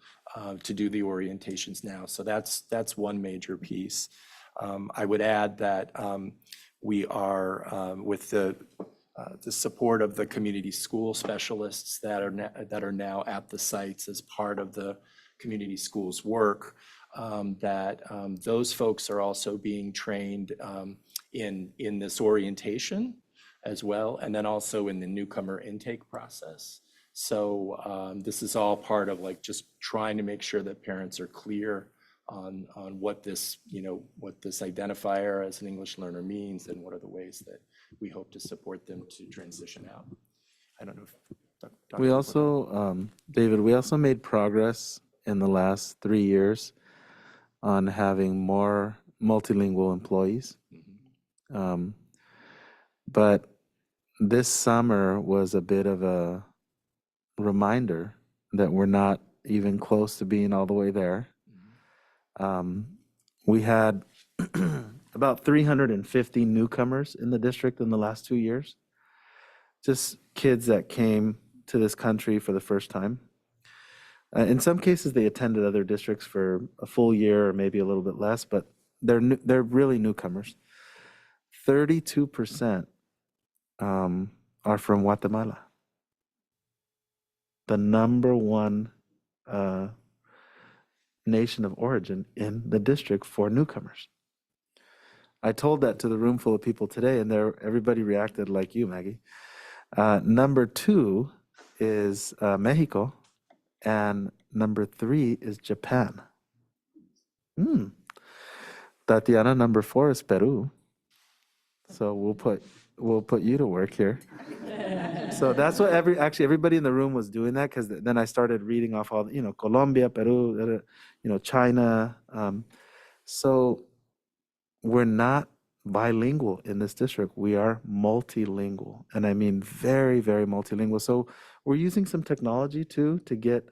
to do the orientations now. So that's one major piece. I would add that we are, with the support of the community school specialists that are now at the sites as part of the community schools work, that those folks are also being trained in this orientation as well, and then also in the newcomer intake process. So this is all part of just trying to make sure that parents are clear on what this identifier as an English learner means, and what are the ways that we hope to support them to transition out. I don't know if Dr. We also, David, we also made progress in the last 3 years on having more multilingual employees. But this summer was a bit of a reminder that we're not even close to being all the way there. We had about 350 newcomers in the district in the last 2 years, just kids that came to this country for the first time. In some cases, they attended other districts for a full year or maybe a little bit less, but they're really newcomers. 32% are from Guatemala, the number one nation of origin in the district for newcomers. I told that to the room full of people today, and everybody reacted like you, Maggie. Number 2 is Mexico, and number 3 is Japan. Tatiana, number 4 is Peru. So we'll put you to work here. So that's what everybody in the room was doing that, because then I started reading off all, Colombia, Peru, China. So we're not bilingual in this district. We are multilingual, and I mean very, very multilingual. So we're using some technology too to get,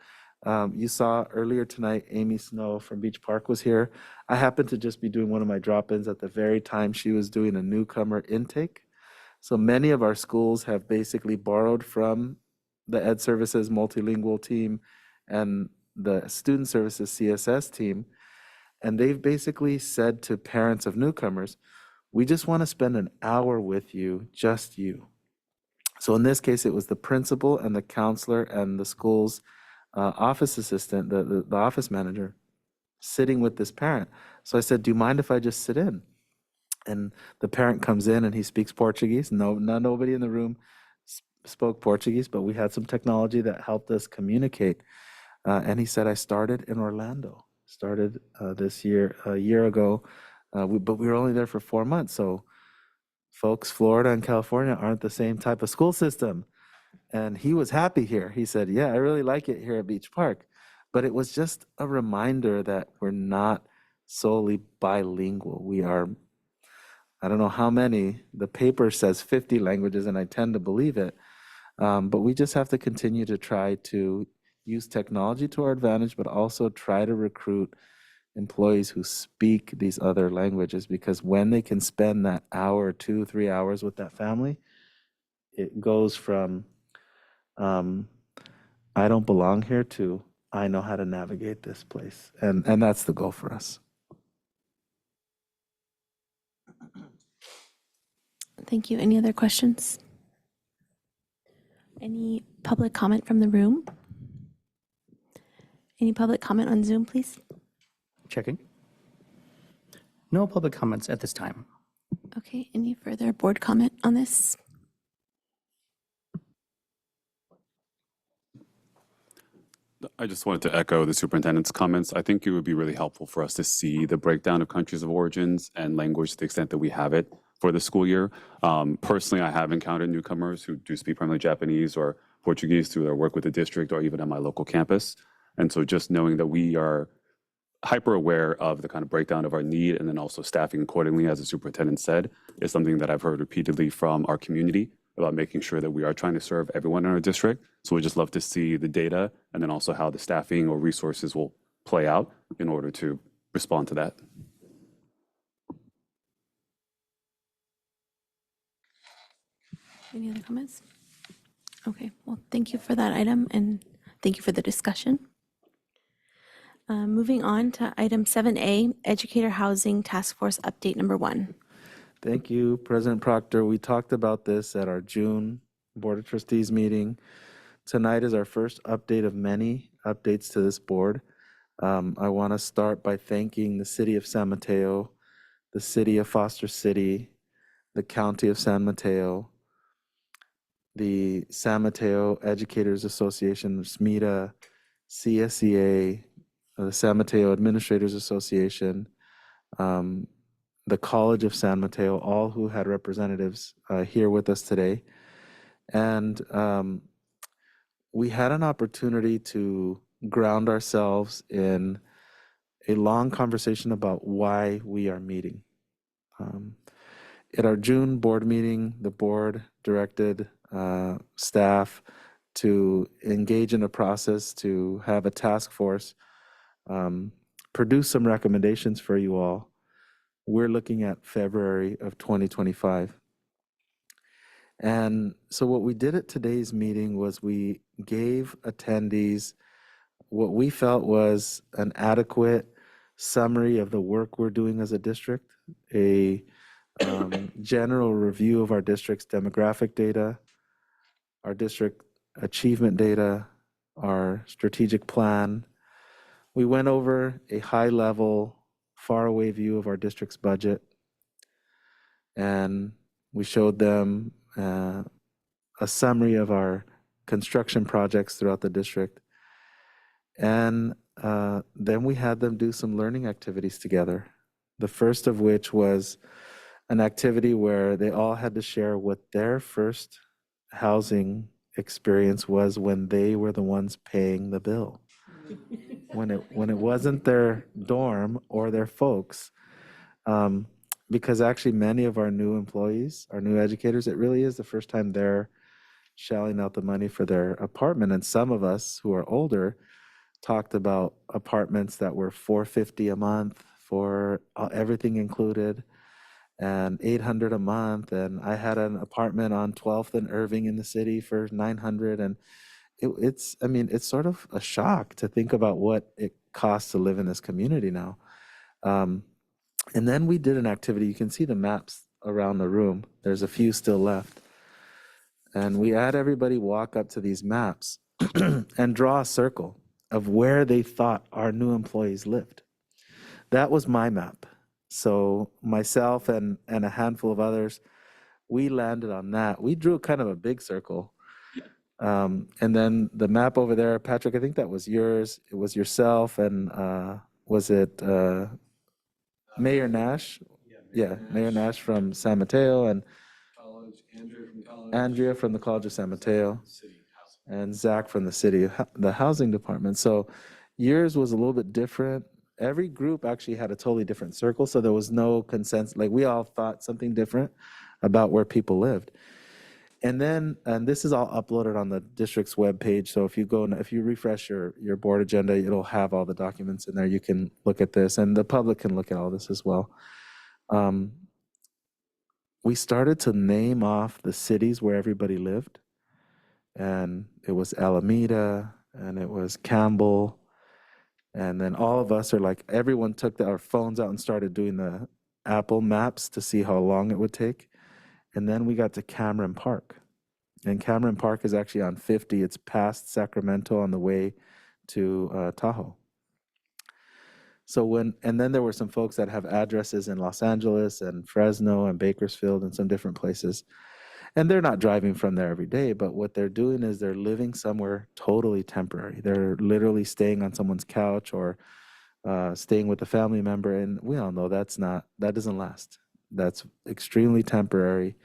you saw earlier tonight, Amy Snow from Beach Park was here. I happened to just be doing one of my drop-ins at the very time she was doing a newcomer intake. So many of our schools have basically borrowed from the Ed Services multilingual team and the Student Services CSS team. And they've basically said to parents of newcomers, We just want to spend an hour with you, just you. So in this case, it was the principal and the counselor and the school's office assistant, the office manager, sitting with this parent. So I said, do you mind if I just sit in? And the parent comes in and he speaks Portuguese. Nobody in the room spoke Portuguese, but we had some technology that helped us communicate. And he said, I started in Orlando, this year, a year ago, but we were only there for 4 months. So folks, Florida and California aren't the same type of school system. And he was happy here. He said, yeah, I really like it here at Beach Park. But it was just a reminder that we're not solely bilingual. We are, I don't know how many, the paper says 50 languages, and I tend to believe it. But we just have to continue to try to use technology to our advantage, but also try to recruit employees who speak these other languages, because when they can spend that hour, 2, 3 hours with that family, it goes from I don't belong here to I know how to navigate this place. And that's the goal for us. Thank you. Any other questions? Any public comment from the room? Any public comment on Zoom, please? Checking. No public comments at this time. Okay, any further board comment on this? I just wanted to echo the superintendent's comments. I think it would be really helpful for us to see the breakdown of countries of origins and language to the extent that we have it for the school year. Personally, I have encountered newcomers who do speak primarily Japanese or Portuguese through their work with the district or even at my local campus. And so just knowing that we are hyper aware of the kind of breakdown of our need and then also staffing accordingly, as the superintendent said, is something that I've heard repeatedly from our community about making sure that we are trying to serve everyone in our district. So we just love to see the data and then also how the staffing or resources will play out in order to respond to that. Any other comments? Okay, well, thank you for that item and thank you for the discussion. Moving on to item 7A, Educator Housing Task Force Update number 1. Thank you, President Proctor. We talked about this at our June Board of Trustees meeting. Tonight is our first update of many updates to this board. I want to start by thanking the City of San Mateo, the City of Foster City, the County of San Mateo, the San Mateo Educators Association, SMETA, CSEA, the San Mateo Administrators Association, the College of San Mateo, all who had representatives here with us today. And we had an opportunity to ground ourselves in a long conversation about why we are meeting. At our June board meeting, the board directed staff to engage in a process to have a task force produce some recommendations for you all. We're looking at February of 2025. And so what we did at today's meeting was we gave attendees what we felt was an adequate summary of the work we're doing as a district, a general review of our district's demographic data, our district achievement data, our strategic plan. We went over a high-level, faraway view of our district's budget, and we showed them a summary of our construction projects throughout the district. And then we had them do some learning activities together. The first of which was an activity where they all had to share what their first housing experience was when they were the ones paying the bill. When it wasn't their dorm or their folks, because actually many of our new employees, our new educators, it really is the first time they're shelling out the money for their apartment. And some of us who are older talked about apartments that were $450 a month for everything included, and $800 a month. And I had an apartment on 12th and Irving in the city for $900. And it's sort of a shock to think about what it costs to live in this community now. And then we did an activity. You can see the maps around the room. There's a few still left. And we had everybody walk up to these maps and draw a circle of where they thought our new employees lived. That was my map. So myself and a handful of others, we landed on that. We drew kind of a big circle. And then the map over there, Patrick, I think that was yours. It was yourself and was it Mayor Nash? Yeah, Mayor Nash from San Mateo and Andrea from the College of San Mateo and Zach from the city, the housing department. So yours was a little bit different. Every group actually had a totally different circle, so there was no consensus. Like we all thought something different about where people lived. And then, and this is all uploaded on the district's webpage. So if you go and if you refresh your board agenda, it'll have all the documents in there. You can look at this, and the public can look at all this as well. We started to name off the cities where everybody lived. And it was Alameda, and it was Campbell. And then all of us are like, everyone took our phones out and started doing the Apple Maps to see how long it would take. And then we got to Cameron Park. And Cameron Park is actually on 50. It's past Sacramento on the way to Tahoe. So and then there were some folks that have addresses in Los Angeles and Fresno and Bakersfield and some different places. And they're not driving from there every day, but what they're doing is they're living somewhere totally temporary. They're literally staying on someone's couch or staying with a family member. And we all know that doesn't last. That's extremely temporary.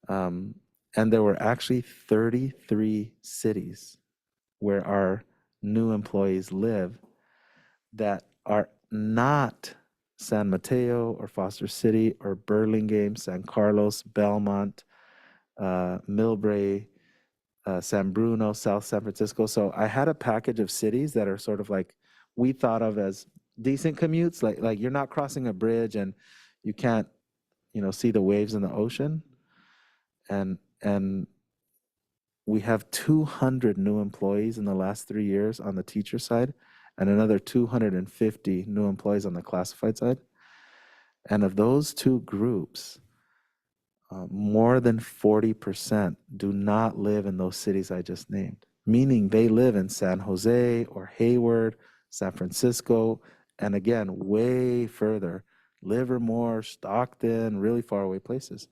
And there were actually 33 cities where our new employees live that are not San Mateo or Foster City or Burlingame, San Carlos, Belmont, Millbrae, San Bruno, South San Francisco. So I had a package of cities that are sort of like we thought of as decent commutes, like you're not crossing a bridge and you can't, see the waves in the ocean. And we have 200 new employees in the last 3 years on the teacher side and another 250 new employees on the classified side. And of those two groups, more than 40% do not live in those cities I just named, meaning they live in San Jose or Hayward, San Francisco, and again, way further, Livermore, Stockton, really far away places.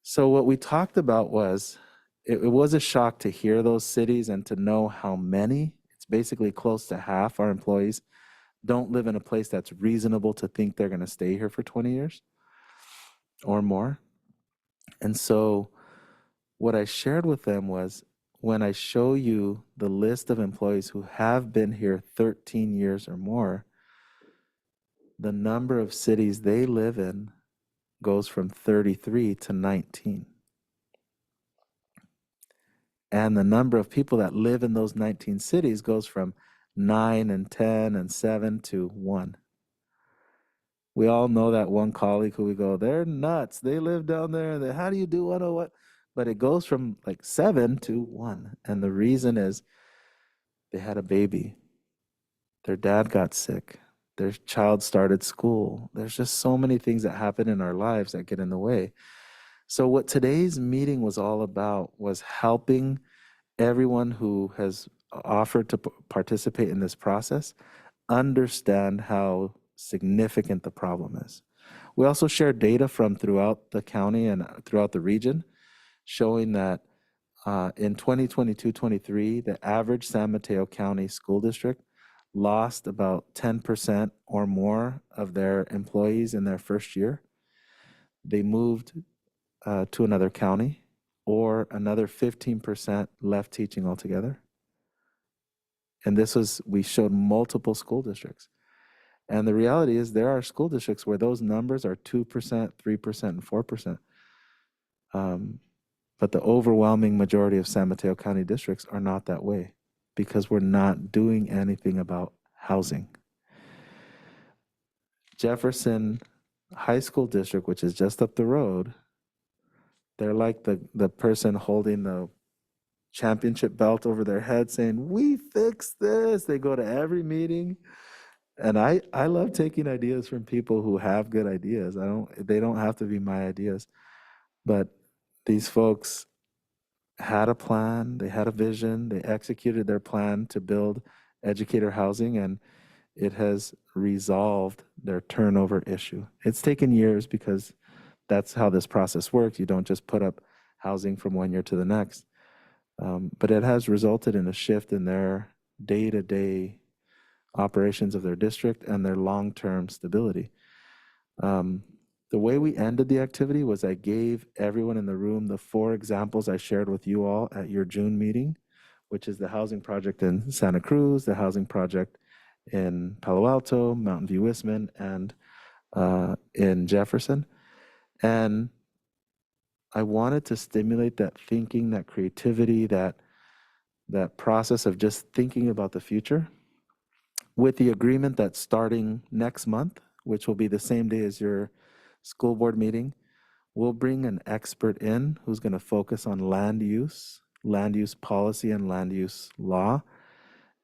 So what we talked about was, it was a shock to hear those cities and to know how many, it's basically close to half our employees, don't live in a place that's reasonable to think they're going to stay here for 20 years or more. And so what I shared with them was, when I show you the list of employees who have been here 13 years or more, the number of cities they live in goes from 33 to 19. And the number of people that live in those 19 cities goes from 9 and 10 and 7 to 1. We all know that one colleague who we go, they're nuts. They live down there. How do you do 101? But it goes from like 7 to 1. And the reason is they had a baby. Their dad got sick. Their child started school. There's just so many things that happen in our lives that get in the way. So what today's meeting was all about was helping everyone who has offered to participate in this process understand how significant the problem is. We also share data from throughout the county and throughout the region showing that in 2022-23, the average San Mateo County school district lost about 10% or more of their employees in their first year. They moved to another county, or another 15% left teaching altogether. And we showed multiple school districts. And the reality is there are school districts where those numbers are 2%, 3%, and 4%. But the overwhelming majority of San Mateo County districts are not that way because we're not doing anything about housing. Jefferson High School District, which is just up the road, they're like the person holding the championship belt over their head saying, we fixed this. They go to every meeting And I love taking ideas from people who have good ideas. They don't have to be my ideas. But these folks had a plan, they had a vision, they executed their plan to build educator housing, and it has resolved their turnover issue. It's taken years because that's how this process works. You don't just put up housing from one year to the next. But it has resulted in a shift in their day-to-day operations of their district and their long-term stability. The way we ended the activity was I gave everyone in the room the 4 examples I shared with you all at your June meeting, which is the housing project in Santa Cruz, the housing project in Palo Alto, Mountain View, Wisman, and in Jefferson. And I wanted to stimulate that thinking, that creativity, that process of just thinking about the future, with the agreement that starting next month, which will be the same day as your school board meeting, we'll bring an expert in who's going to focus on land use policy, and land use law,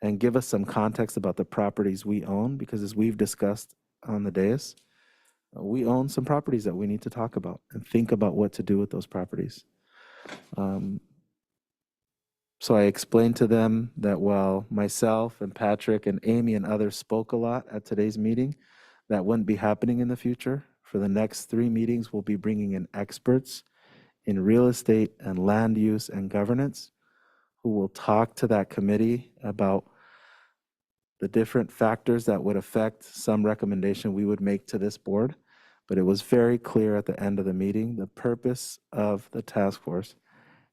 and give us some context about the properties we own, because as we've discussed on the dais, we own some properties that we need to talk about and think about what to do with those properties. So I explained to them that while myself and Patrick and Amy and others spoke a lot at today's meeting, that wouldn't be happening in the future. For the next 3 meetings, we'll be bringing in experts in real estate and land use and governance who will talk to that committee about the different factors that would affect some recommendation we would make to this board. But it was very clear at the end of the meeting, the purpose of the task force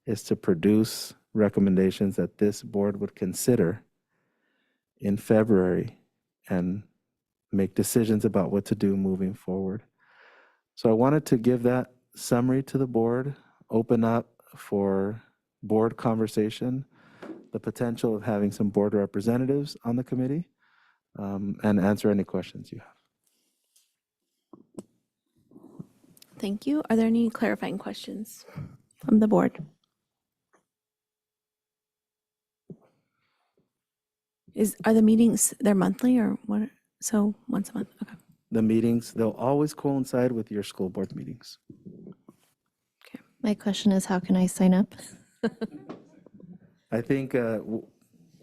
is to produce recommendations that this board would consider in February and make decisions about what to do moving forward. So I wanted to give that summary to the board, open up for board conversation, the potential of having some board representatives on the committee, and answer any questions you have. Thank you. Are there any clarifying questions from the board? Are the meetings, they're monthly or what? So once a month, okay. The meetings, they'll always coincide with your school board meetings. My question is, how can I sign up? I think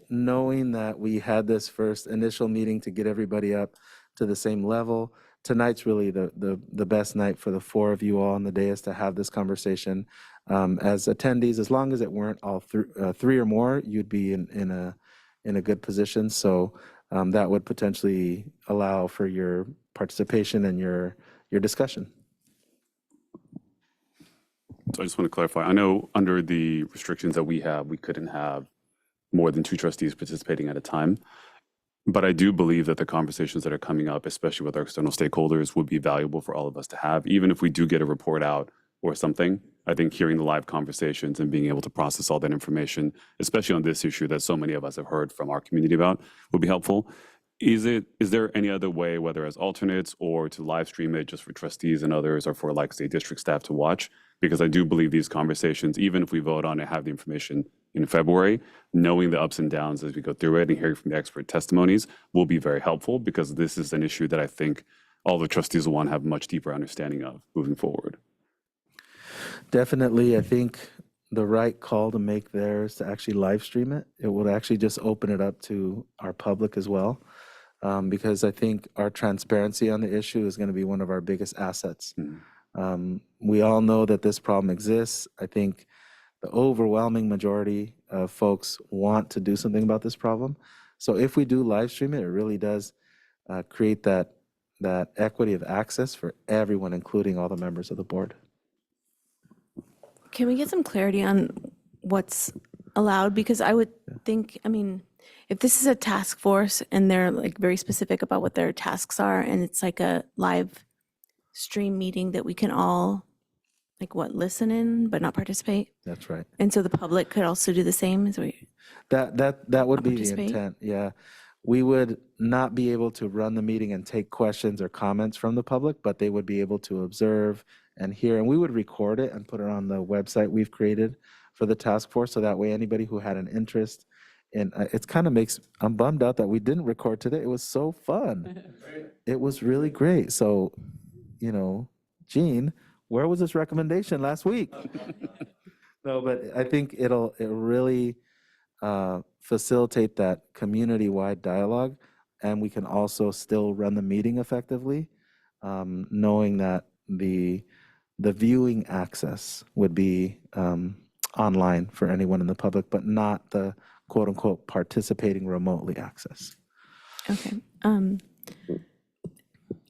knowing that we had this first initial meeting to get everybody up to the same level, tonight's really the best night for the 4 of you all on the dais to have this conversation. As attendees, as long as it weren't all 3 or more, you'd be in a good position. So that would potentially allow for your participation and your discussion. So I just want to clarify. I know under the restrictions that we have, we couldn't have more than 2 trustees participating at a time. But I do believe that the conversations that are coming up, especially with our external stakeholders, would be valuable for all of us to have. Even if we do get a report out or something, I think hearing the live conversations and being able to process all that information, especially on this issue that so many of us have heard from our community about, would be helpful. Is there any other way, whether as alternates or to live stream it just for trustees and others, or for, like, say, district staff to watch? Because I do believe these conversations, even if we vote on it, have the information in February, knowing the ups and downs as we go through it and hearing from the expert testimonies will be very helpful, because this is an issue that I think all the trustees will want to have much deeper understanding of moving forward. Definitely, I think the right call to make there is to actually live stream it. It would actually just open it up to our public as well. Because I think our transparency on the issue is going to be one of our biggest assets. We all know that this problem exists. I think the overwhelming majority of folks want to do something about this problem. So if we do live stream it, it really does create that equity of access for everyone, including all the members of the board. Can we get some clarity on what's allowed? Because I would think, I mean, if this is a task force and they're like very specific about what their tasks are, and it's like a live stream meeting that we can all listen in but not participate. That's right. And so the public could also do the same. That would be the participate? intent. Yeah, we would not be able to run the meeting and take questions or comments from the public, but they would be able to observe and hear. And we would record it and put it on the website we've created for the task force, so that way anybody who had an interest And it's kind of I'm bummed out that we didn't record today. It was so fun. It was really great. So, Gene, where was this recommendation last week? No, but I think it'll really facilitate that community-wide dialogue, and we can also still run the meeting effectively, knowing that the viewing access would be online for anyone in the public, but not the quote-unquote participating remotely access. Okay.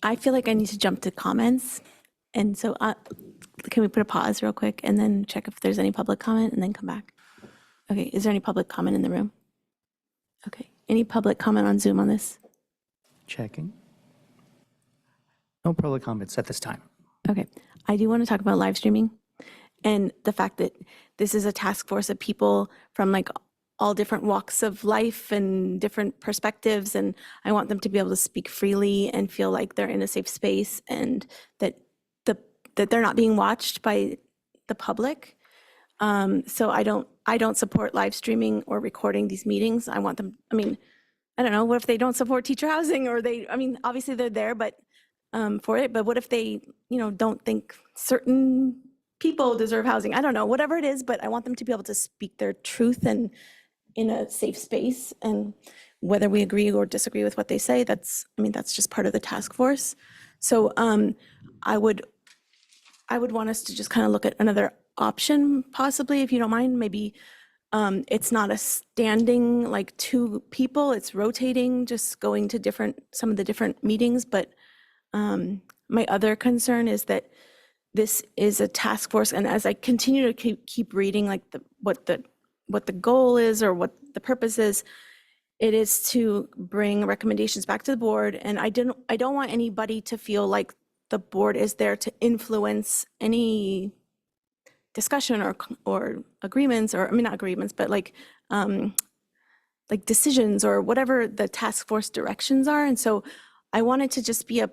I feel like I need to jump to comments. And so can we put a pause real quick and then check if there's any public comment and then come back? Okay, is there any public comment in the room? Okay, any public comment on Zoom on this? Checking. No public comments at this time. Okay, I do want to talk about live streaming and the fact that this is a task force of people from like all different walks of life and different perspectives, and I want them to be able to speak freely and feel like they're in a safe space and that they're not being watched by the public. So I don't support live streaming or recording these meetings. I want them, I don't know, what if they don't support teacher housing or obviously they're there, but for it, but what if they, don't think certain people deserve housing? I don't know, whatever it is, but I want them to be able to speak their truth and in a safe space. And whether we agree or disagree with what they say, that's just part of the task force. So I would want us to just kind of look at another option, possibly, if you don't mind. Maybe it's not a standing like 2 people, it's rotating, just going to some of the different meetings. But my other concern is that this is a task force, and as I continue to keep reading like what the goal is or what the purpose is, it is to bring recommendations back to the board. And I don't want anybody to feel like the board is there to influence any discussion or agreements, or not agreements, but like decisions or whatever the task force directions are. And so I want it to just be a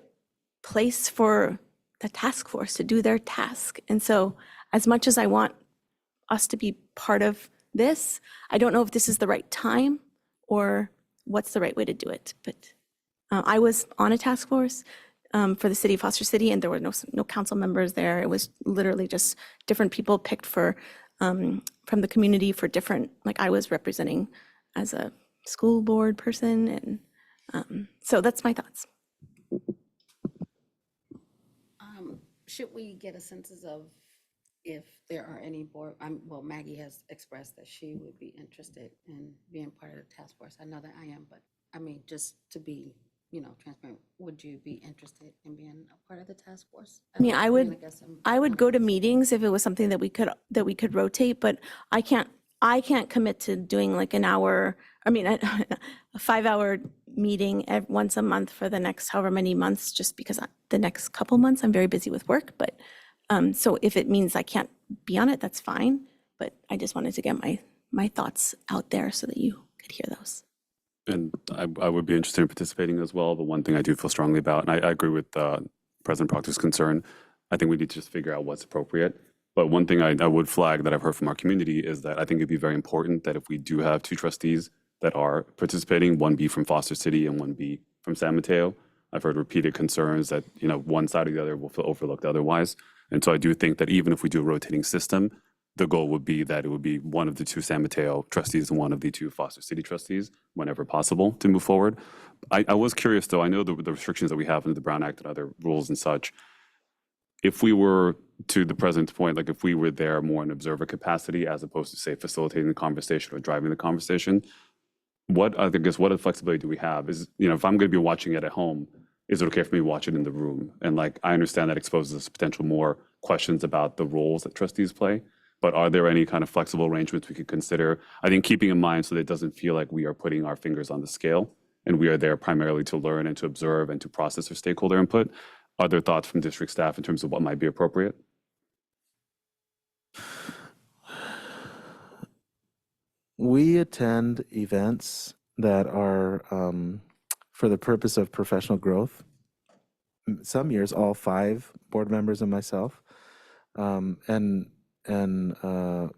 place for the task force to do their task. And so as much as I want us to be part of this, I don't know if this is the right time or what's the right way to do it. But I was on a task force for the city of Foster City, and there were no council members there. It was literally just different people picked from the community for different, like I was representing as a school board person. And so that's my thoughts. Should we get a census of if there are any board, well, Maggie has expressed that she would be interested in being part of the task force. I know that I am, but just to be, transparent, would you be interested in being a part of the task force? I would go to meetings if it was something that we could rotate, but I can't commit to doing like an hour, a 5-hour meeting once a month for the next however many months, just because the next couple months I'm very busy with work. But so if it means I can't be on it, that's fine. But I just wanted to get my thoughts out there so that you could hear those. And I would be interested in participating as well. But one thing I do feel strongly about, and I agree with President Proctor's concern, I think we need to just figure out what's appropriate. But one thing I would flag that I've heard from our community is that I think it'd be very important that if we do have 2 trustees that are participating, one be from Foster City and one be from San Mateo, I've heard repeated concerns that, one side or the other will feel overlooked otherwise. And so I do think that even if we do a rotating system, the goal would be that it would be one of the 2 San Mateo trustees and one of the 2 Foster City trustees whenever possible to move forward. I was curious, though, I know the restrictions that we have under the Brown Act and other rules and such. If we were, to the president's point, like if we were there more in observer capacity as opposed to, say, facilitating the conversation or driving the conversation, what flexibility do we have? Is, if I'm going to be watching it at home, is it okay for me to watch it in the room? And I understand that exposes us to potential more questions about the roles that trustees play, but are there any kind of flexible arrangements we could consider? I think keeping in mind so that it doesn't feel like we are putting our fingers on the scale and we are there primarily to learn and to observe and to process our stakeholder input. Are there thoughts from district staff in terms of what might be appropriate? We attend events that are for the purpose of professional growth. Some years, all 5 board members and myself, and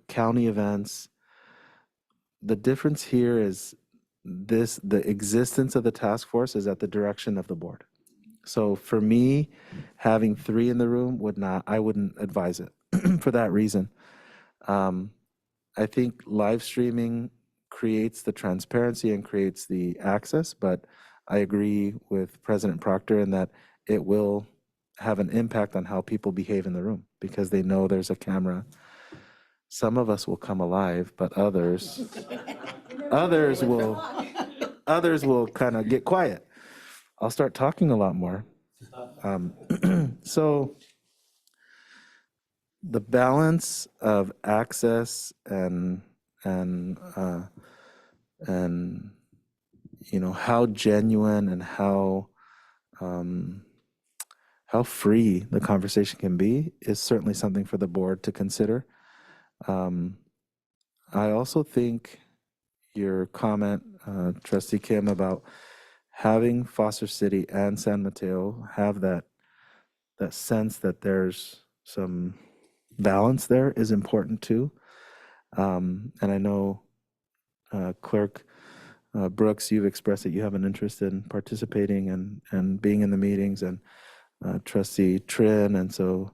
county events, the difference here is the existence of the task force is at the direction of the board. So for me, having 3 in the room I wouldn't advise it for that reason. I think live streaming creates the transparency and creates the access, but I agree with President Proctor in that it will have an impact on how people behave in the room because they know there's a camera. Some of us will come alive, but others will kind of get quiet. I'll start talking a lot more. So the balance of access and how genuine and how free the conversation can be is certainly something for the board to consider. I also think your comment, Trustee Kim, about having Foster City and San Mateo have that sense that there's some balance there is important too. And I know Clerk Brooks, you've expressed that you have an interest in participating and being in the meetings, and Trustee Trin, and so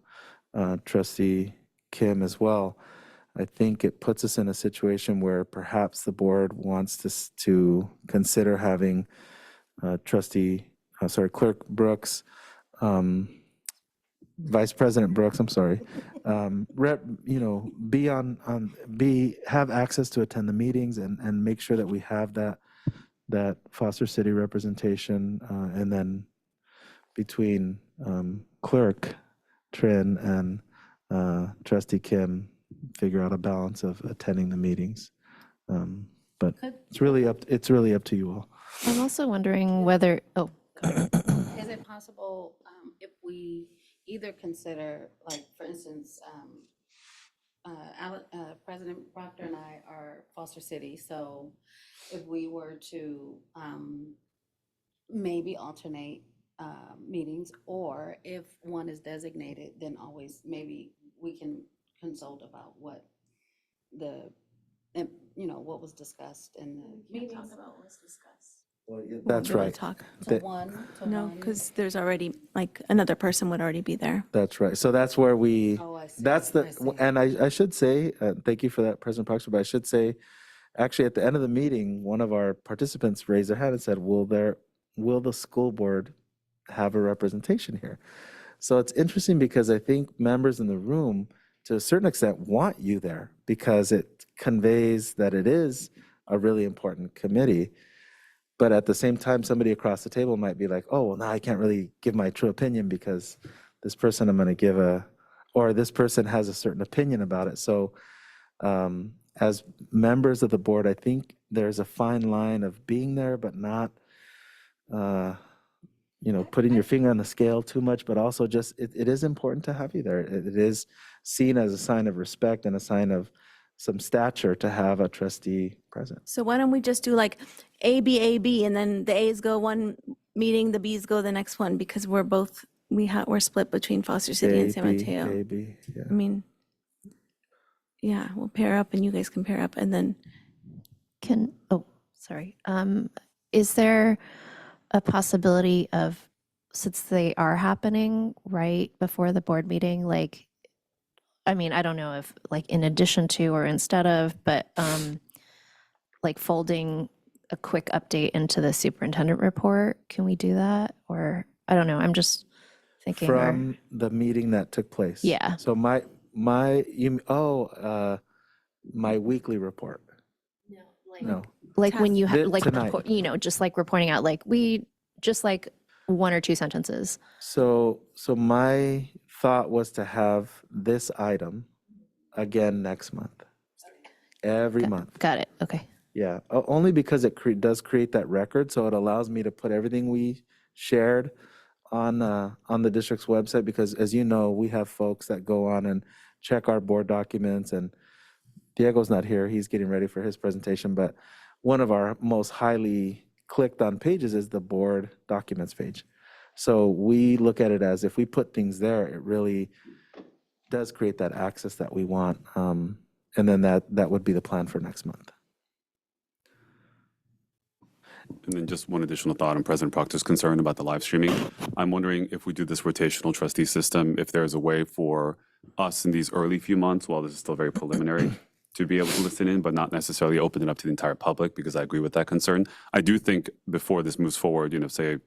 Trustee Kim as well. I think it puts us in a situation where perhaps the board wants to consider having Clerk Brooks, Vice President Brooks, I'm sorry, have access to attend the meetings and make sure that we have that Foster City representation, and then between Clerk Trin and Trustee Kim, figure out a balance of attending the meetings. But it's really up to you all. I'm also wondering whether, Is it possible if we either consider, like, for instance, President Proctor and I are Foster City, so if we were to maybe alternate meetings, or if one is designated, then always maybe we can consult about what what was discussed in the meetings. Talk about what's discussed. That's right. Talk. No, because there's already, like, another person would already be there. That's right. So that's where we, Oh, I see. that's I see. and I should say, thank you for that, President Proctor, but I should say, actually, at the end of the meeting, one of our participants raised their hand and said, will the school board have a representation here? So it's interesting because I think members in the room, to a certain extent, want you there because it conveys that it is a really important committee. But at the same time, somebody across the table might be like, oh, well, now I can't really give my true opinion because this person I'm going to give or this person has a certain opinion about it. So as members of the board, I think there's a fine line of being there, but not, putting your finger on the scale too much, but also just, it is important to have you there. It is seen as a sign of respect and a sign of some stature to have a trustee present. So why don't we just do like A, B, A, B, and then the A's go one meeting, the B's go the next one, because we're split between Foster City and San Mateo. A, B, yeah. I mean, yeah, we'll pair up and you guys can pair up and then. Is there a possibility of, since they are happening right before the board meeting, like, I mean, I don't know if like in addition to or instead of, but like folding a quick update into the superintendent report, can we do that? Or I don't know, I'm just thinking. From the meeting that took place? Yeah. So my weekly report? No. Like when you have, like, Tonight. just like reporting out, like just like 1 or 2 sentences. So my thought was to have this item again next month, every month. Got it, okay. Yeah, only because it does create that record, so it allows me to put everything we shared on the district's website, because as you know, we have folks that go on and check our board documents, and Diego's not here, he's getting ready for his presentation, but one of our most highly clicked on pages is the board documents page. So we look at it as if we put things there, it really does create that access that we want. And then that would be the plan for next month. And then just one additional thought on President Proctor's concern about the live streaming. I'm wondering if we do this rotational trustee system, if there's a way for us in these early few months, while this is still very preliminary, to be able to listen in, but not necessarily open it up to the entire public, because I agree with that concern. I do think before this moves forward, say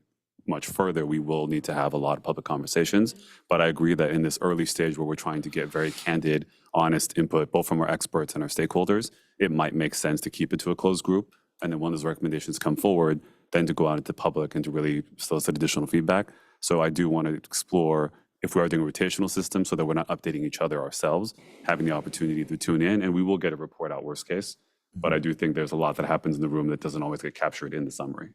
much further, we will need to have a lot of public conversations. But I agree that in this early stage where we're trying to get very candid, honest input, both from our experts and our stakeholders, it might make sense to keep it to a closed group. And then when those recommendations come forward, then to go out into public and to really solicit additional feedback. So I do want to explore if we are doing a rotational system so that we're not updating each other ourselves, having the opportunity to tune in, and we will get a report out worst case. But I do think there's a lot that happens in the room that doesn't always get captured in the summary.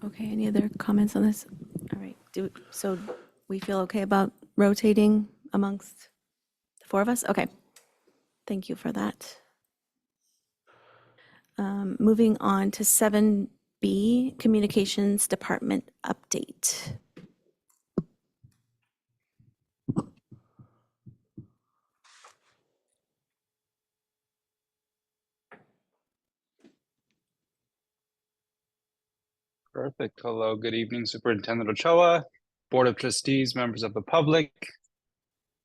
Okay, any other comments on this? All right, so we feel okay about rotating amongst the four of us? Okay, thank you for that. Moving on to 7B, Communications Department Update. Perfect. Hello, good evening, Superintendent Ochoa, Board of Trustees, members of the public.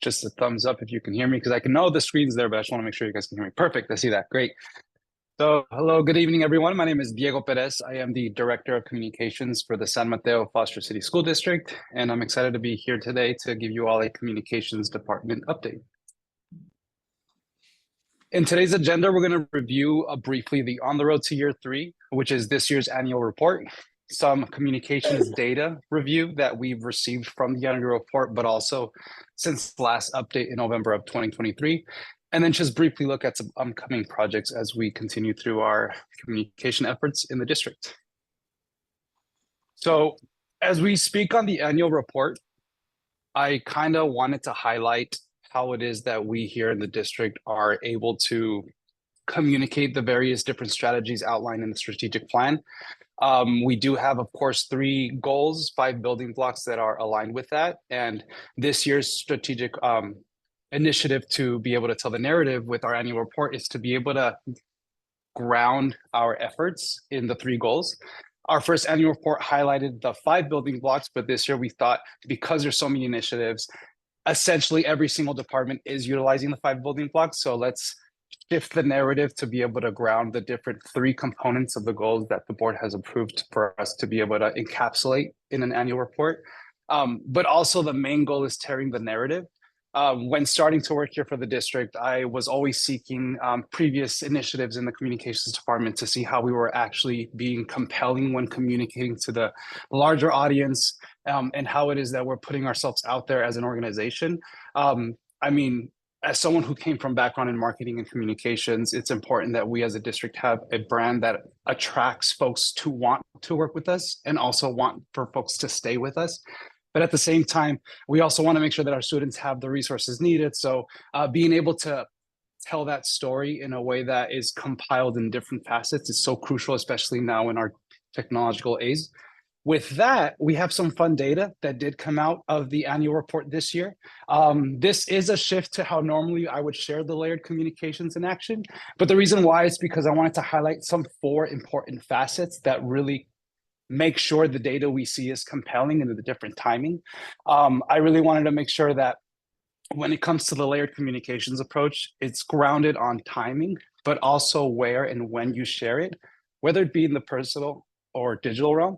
Just a thumbs up if you can hear me, because I can know the screen's there, but I just want to make sure you guys can hear me. Perfect, I see that, great. So, hello, good evening, everyone. My name is Diego Perez. I am the Director of Communications for the San Mateo-Foster City School District, and I'm excited to be here today to give you all a Communications Department update. In today's agenda, we're going to review briefly the On the Road to Year 3, which is this year's annual report, some communications data review that we've received from the annual report, but also since the last update in November of 2023, and then just briefly look at some upcoming projects as we continue through our communication efforts in the district. So as we speak on the annual report, I kind of wanted to highlight how it is that we here in the district are able to communicate the various different strategies outlined in the strategic plan. We do have, of course, 3 goals, 5 building blocks that are aligned with that. And this year's strategic initiative to be able to tell the narrative with our annual report is to be able to ground our efforts in the 3 goals. Our first annual report highlighted the 5 building blocks, but this year we thought because there's so many initiatives, essentially every single department is utilizing the 5 building blocks. So let's shift the narrative to be able to ground the different 3 components of the goals that the board has approved for us to be able to encapsulate in an annual report. But also the main goal is tearing the narrative. When starting to work here for the district, I was always seeking previous initiatives in the communications department to see how we were actually being compelling when communicating to the larger audience, and how it is that we're putting ourselves out there as an organization. I mean, as someone who came from background in marketing and communications, it's important that we as a district have a brand that attracts folks to want to work with us and also want for folks to stay with us. But at the same time, we also want to make sure that our students have the resources needed. So being able to tell that story in a way that is compiled in different facets is so crucial, especially now in our technological age. With that, we have some fun data that did come out of the annual report this year. This is a shift to how normally I would share the layered communications in action. But the reason why is because I wanted to highlight some 4 important facets that really make sure the data we see is compelling and the different timing. I really wanted to make sure that when it comes to the layered communications approach, it's grounded on timing, but also where and when you share it, whether it be in the personal or digital realm.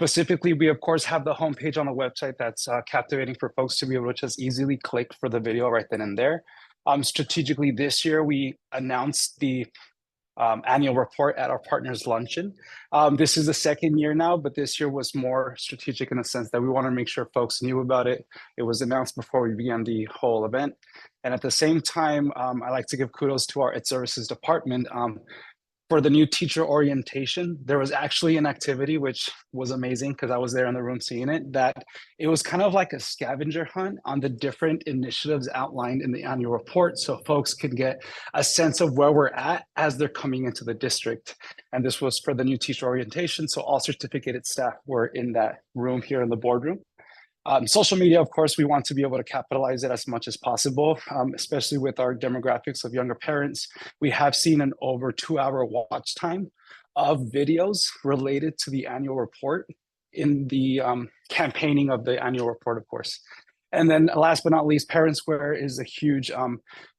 Specifically, we of course have the homepage on the website that's captivating for folks to be able to just easily click for the video right then and there. Strategically this year, we announced the annual report at our partners luncheon. This is the 2nd year now, but this year was more strategic in the sense that we want to make sure folks knew about it. It was announced before we began the whole event. And at the same time, I like to give kudos to our Ed Services department. For the new teacher orientation, there was actually an activity which was amazing because I was there in the room seeing it, that it was kind of like a scavenger hunt on the different initiatives outlined in the annual report so folks could get a sense of where we're at as they're coming into the district. And this was for the new teacher orientation, so all certificated staff were in that room here in the boardroom. Social media, of course, we want to be able to capitalize it as much as possible, especially with our demographics of younger parents. We have seen an over 2-hour watch time of videos related to the annual report in the campaigning of the annual report, of course. And then last but not least, Parent Square is a huge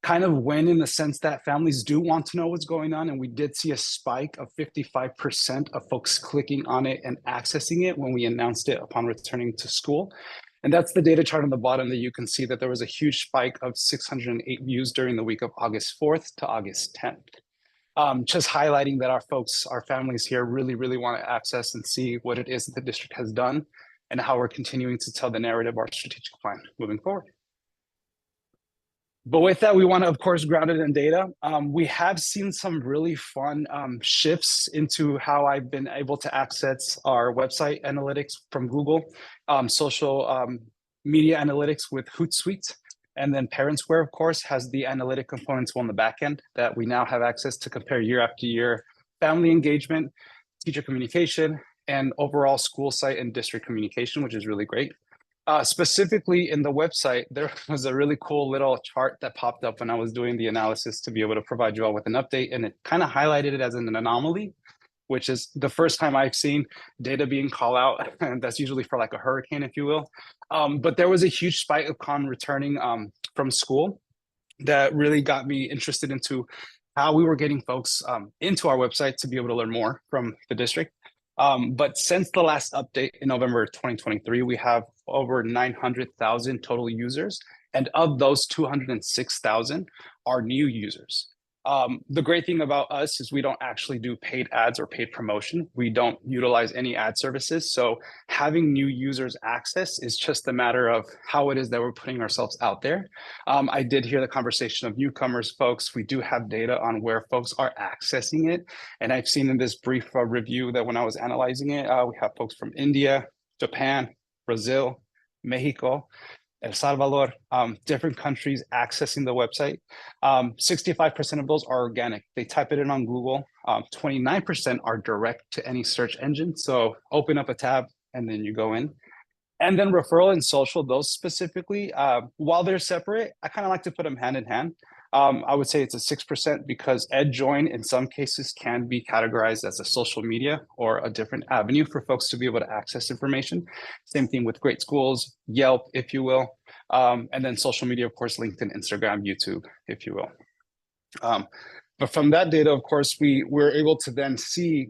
kind of win in the sense that families do want to know what's going on. And we did see a spike of 55% of folks clicking on it and accessing it when we announced it upon returning to school. And that's the data chart on the bottom that you can see that there was a huge spike of 608 views during the week of August 4th to August 10th. Just highlighting that our folks, our families here really, really want to access and see what it is that the district has done and how we're continuing to tell the narrative of our strategic plan moving forward. But with that, we want to, of course, ground it in data. We have seen some really fun shifts into how I've been able to access our website analytics from Google, social media analytics with Hootsuite, and then Parent Square, of course, has the analytic components on the back end that we now have access to compare year after year, family engagement, teacher communication, and overall school site and district communication, which is really great. Specifically in the website, there was a really cool little chart that popped up when I was doing the analysis to be able to provide you all with an update, and it kind of highlighted it as an anomaly, which is the first time I've seen data being called out, and that's usually for like a hurricane, if you will. But there was a huge spike upon returning from school that really got me interested into how we were getting folks into our website to be able to learn more from the district. But since the last update in November 2023, we have over 900,000 total users, and of those 206,000 are new users. The great thing about us is we don't actually do paid ads or paid promotion. We don't utilize any ad services. So having new users access is just a matter of how it is that we're putting ourselves out there. I did hear the conversation of newcomers, folks. We do have data on where folks are accessing it. And I've seen in this brief review that when I was analyzing it, we have folks from India, Japan, Brazil, Mexico, El Salvador, different countries accessing the website. 65% of those are organic. They type it in on Google. 29% are direct to any search engine. So open up a tab and then you go in. And then referral and social, those specifically, while they're separate, I kind of like to put them hand in hand. I would say it's a 6% because EdJoin in some cases can be categorized as a social media or a different avenue for folks to be able to access information. Same thing with Great Schools, Yelp, if you will. And then social media, of course, LinkedIn, Instagram, YouTube, if you will. But from that data, of course, we're able to then see,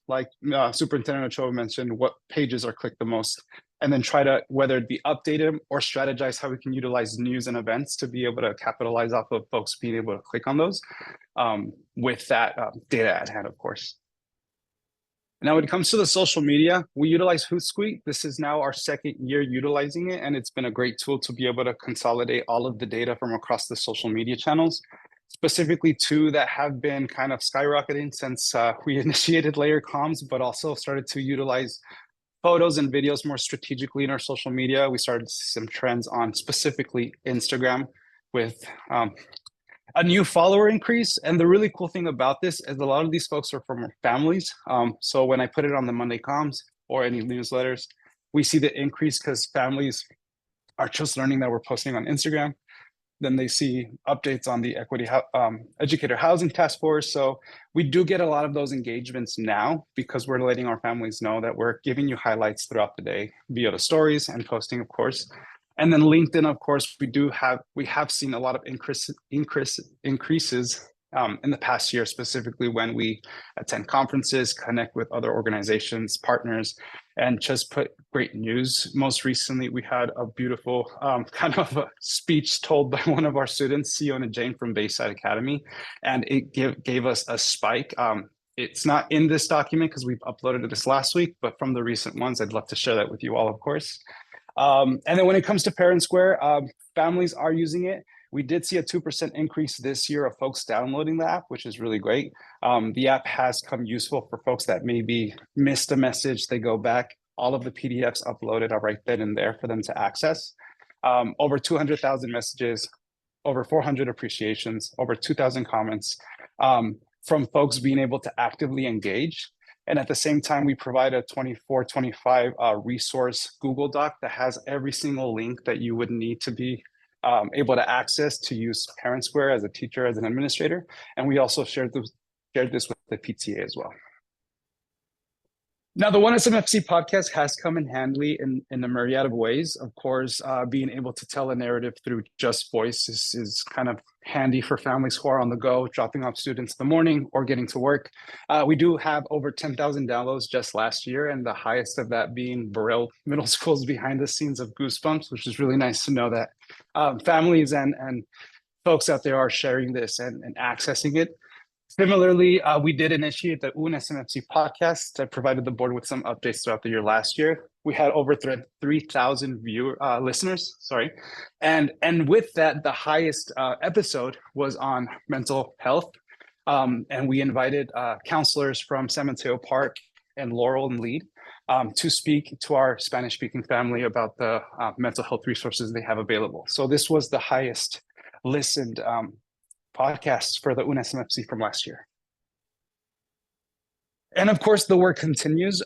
like Superintendent Ochoa mentioned, what pages are clicked the most, and then try to, whether it be update them or strategize how we can utilize news and events to be able to capitalize off of folks being able to click on those with that data at hand, of course. Now, when it comes to the social media, we utilize Hootsuite. This is now our second year utilizing it, and it's been a great tool to be able to consolidate all of the data from across the social media channels. Specifically two that have been kind of skyrocketing since we initiated layer comms, but also started to utilize photos and videos more strategically in our social media. We started to see some trends on specifically Instagram with a new follower increase. And the really cool thing about this is a lot of these folks are from families. So when I put it on the Monday comms or any newsletters, we see the increase because families are just learning that we're posting on Instagram. Then they see updates on the Equity Educator Housing Task Force. So we do get a lot of those engagements now because we're letting our families know that we're giving you highlights throughout the day via the stories and posting, of course. And then LinkedIn, of course, we have seen a lot of increases in the past year, specifically when we attend conferences, connect with other organizations, partners, and just put great news. Most recently, we had a beautiful kind of a speech told by one of our students, Siona Jane from Bayside Academy, and it gave us a spike. It's not in this document because we've uploaded this last week, but from the recent ones, I'd love to share that with you all, of course. And then when it comes to Parent Square, families are using it. We did see a 2% increase this year of folks downloading the app, which is really great. The app has come useful for folks that maybe missed a message. They go back, all of the PDFs uploaded are right then and there for them to access. Over 200,000 messages, over 400 appreciations, over 2,000 comments from folks being able to actively engage. And at the same time, we provide a 24/25 resource Google Doc that has every single link that you would need to be able to access to use Parent Square as a teacher, as an administrator. And we also shared this with the PTA as well. Now, the One SMFC podcast has come in handy in a myriad of ways. Of course, being able to tell a narrative through just voice is kind of handy for families who are on the go, dropping off students in the morning or getting to work. We do have over 10,000 downloads just last year, and the highest of that being Burrell Middle School's behind the scenes of Goosebumps, which is really nice to know that families and folks out there are sharing this and accessing it. Similarly, we did initiate the UN SMFC podcast that provided the board with some updates throughout the year last year. We had over 3,000 listeners, sorry. And with that, the highest episode was on mental health. And we invited counselors from San Mateo Park and Laurel and Lead to speak to our Spanish-speaking family about the mental health resources they have available. So this was the highest listened podcasts for the UN SMFC from last year. And of course, the work continues.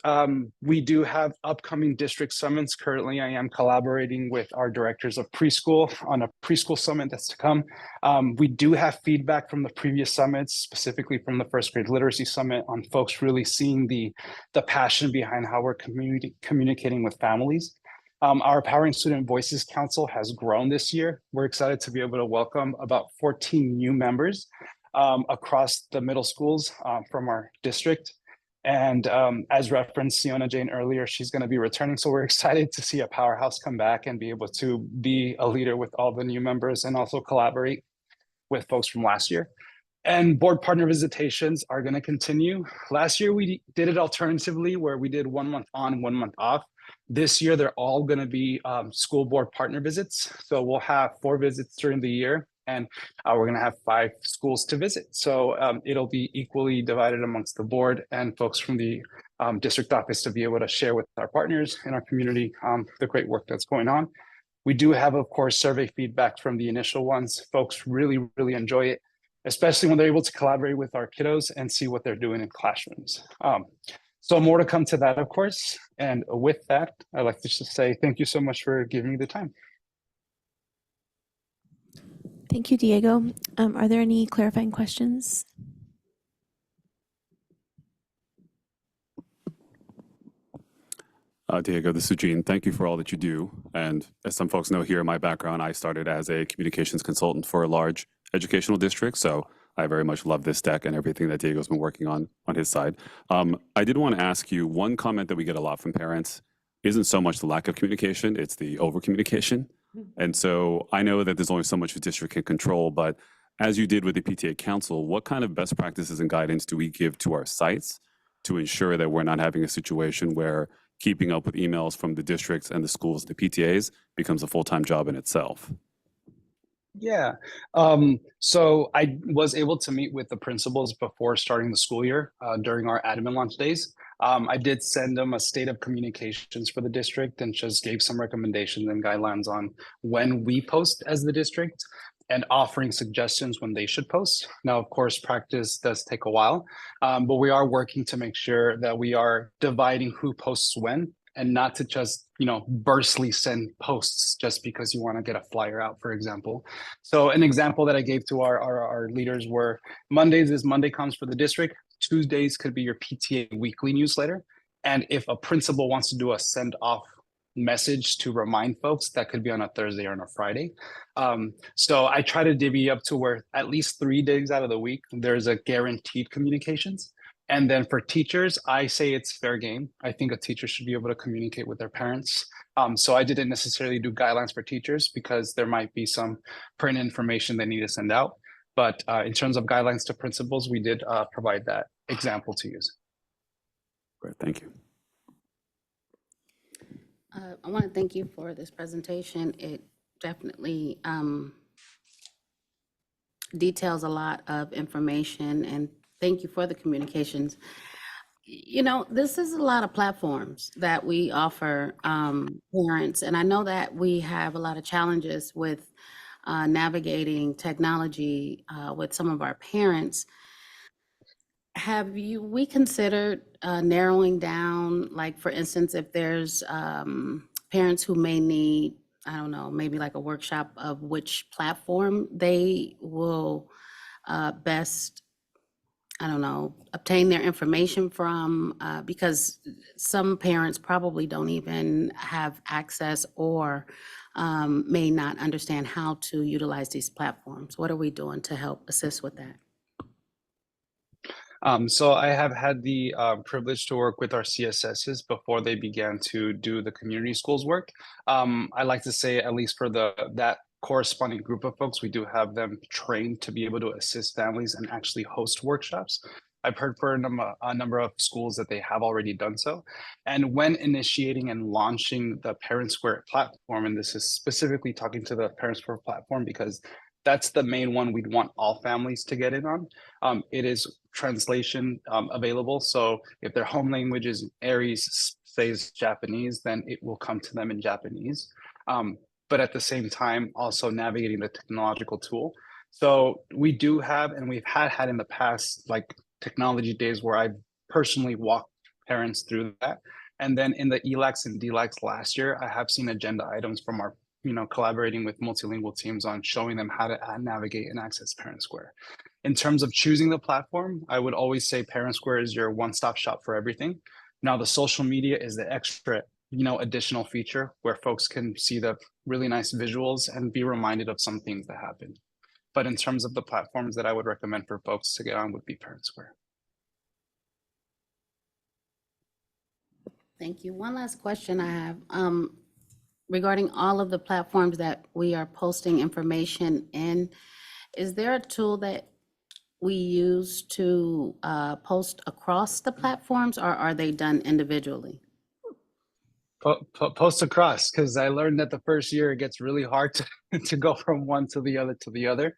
We do have upcoming district summits. Currently, I am collaborating with our directors of preschool on a preschool summit that's to come. We do have feedback from the previous summits, specifically from the first grade literacy summit, on folks really seeing the passion behind how we're communicating with families. Our Empowering Student Voices Council has grown this year. We're excited to be able to welcome about 14 new members across the middle schools from our district. And as referenced Siona Jane earlier, she's going to be returning. So we're excited to see a powerhouse come back and be able to be a leader with all the new members and also collaborate with folks from last year. And board partner visitations are going to continue. Last year, we did it alternatively where we did 1 month on, 1 month off. This year, they're all going to be school board partner visits. So we'll have 4 visits during the year, and we're going to have 5 schools to visit. So it'll be equally divided amongst the board and folks from the district office to be able to share with our partners in our community the great work that's going on. We do have, of course, survey feedback from the initial ones. Folks really, really enjoy it, especially when they're able to collaborate with our kiddos and see what they're doing in classrooms. So more to come to that, of course. And with that, I'd like to just say thank you so much for giving me the time. Thank you, Diego. Are there any clarifying questions? Diego, this is Gene. Thank you for all that you do. And as some folks know here, my background, I started as a communications consultant for a large educational district. So I very much love this deck and everything that Diego's been working on his side. I did want to ask you, one comment that we get a lot from parents isn't so much the lack of communication, it's the over communication. And so I know that there's only so much the district can control, but as you did with the PTA Council, what kind of best practices and guidance do we give to our sites to ensure that we're not having a situation where keeping up with emails from the districts and the schools, the PTAs, becomes a full-time job in itself? Yeah. So I was able to meet with the principals before starting the school year during our admin launch days. I did send them a state of communications for the district and just gave some recommendations and guidelines on when we post as the district and offering suggestions when they should post. Now, of course, practice does take a while, but we are working to make sure that we are dividing who posts when, and not to just, burstly send posts just because you want to get a flyer out, for example. So an example that I gave to our leaders were Mondays is Monday comes for the district. Tuesdays could be your PTA weekly newsletter. And if a principal wants to do a send off message to remind folks, that could be on a Thursday or on a Friday. So I try to divvy up to where at least 3 days out of the week, there's a guaranteed communications. And then for teachers, I say it's fair game. I think a teacher should be able to communicate with their parents. So I didn't necessarily do guidelines for teachers because there might be some print information they need to send out. But in terms of guidelines to principals, we did provide that example to use. Great, thank you. I want to thank you for this presentation. It definitely details a lot of information, and thank you for the communications. This is a lot of platforms that we offer parents, and I know that we have a lot of challenges with navigating technology with some of our parents. Have we considered narrowing down, like, for instance, if there's parents who may need, I don't know, maybe like a workshop of which platform they will best, I don't know, obtain their information from, because some parents probably don't even have access or may not understand how to utilize these platforms. What are we doing to help assist with that? So I have had the privilege to work with our CSSs before they began to do the community schools work. I like to say, at least for that corresponding group of folks, we do have them trained to be able to assist families and actually host workshops. I've heard for a number of schools that they have already done so. And when initiating and launching the Parent Square platform, and this is specifically talking to the Parent Square platform because that's the main one we'd want all families to get in on. It is translation available. So if their home language is Aries says Japanese, then it will come to them in Japanese. But at the same time, also navigating the technological tool. So we do have, and we've had in the past, like technology days where I personally walked parents through that. And then in the ELACs and DLACs last year, I have seen agenda items from our collaborating with multilingual teams on showing them how to navigate and access Parent Square. In terms of choosing the platform, I would always say Parent Square is your one-stop shop for everything. Now, the social media is the extra, additional feature where folks can see the really nice visuals and be reminded of some things that happen. But in terms of the platforms that I would recommend for folks to get on would be Parent Square. Thank you. One last question I have. Regarding all of the platforms that we are posting information in, is there a tool that we use to post across the platforms, or are they done individually? Post across, because I learned that the first year it gets really hard to go from one to the other.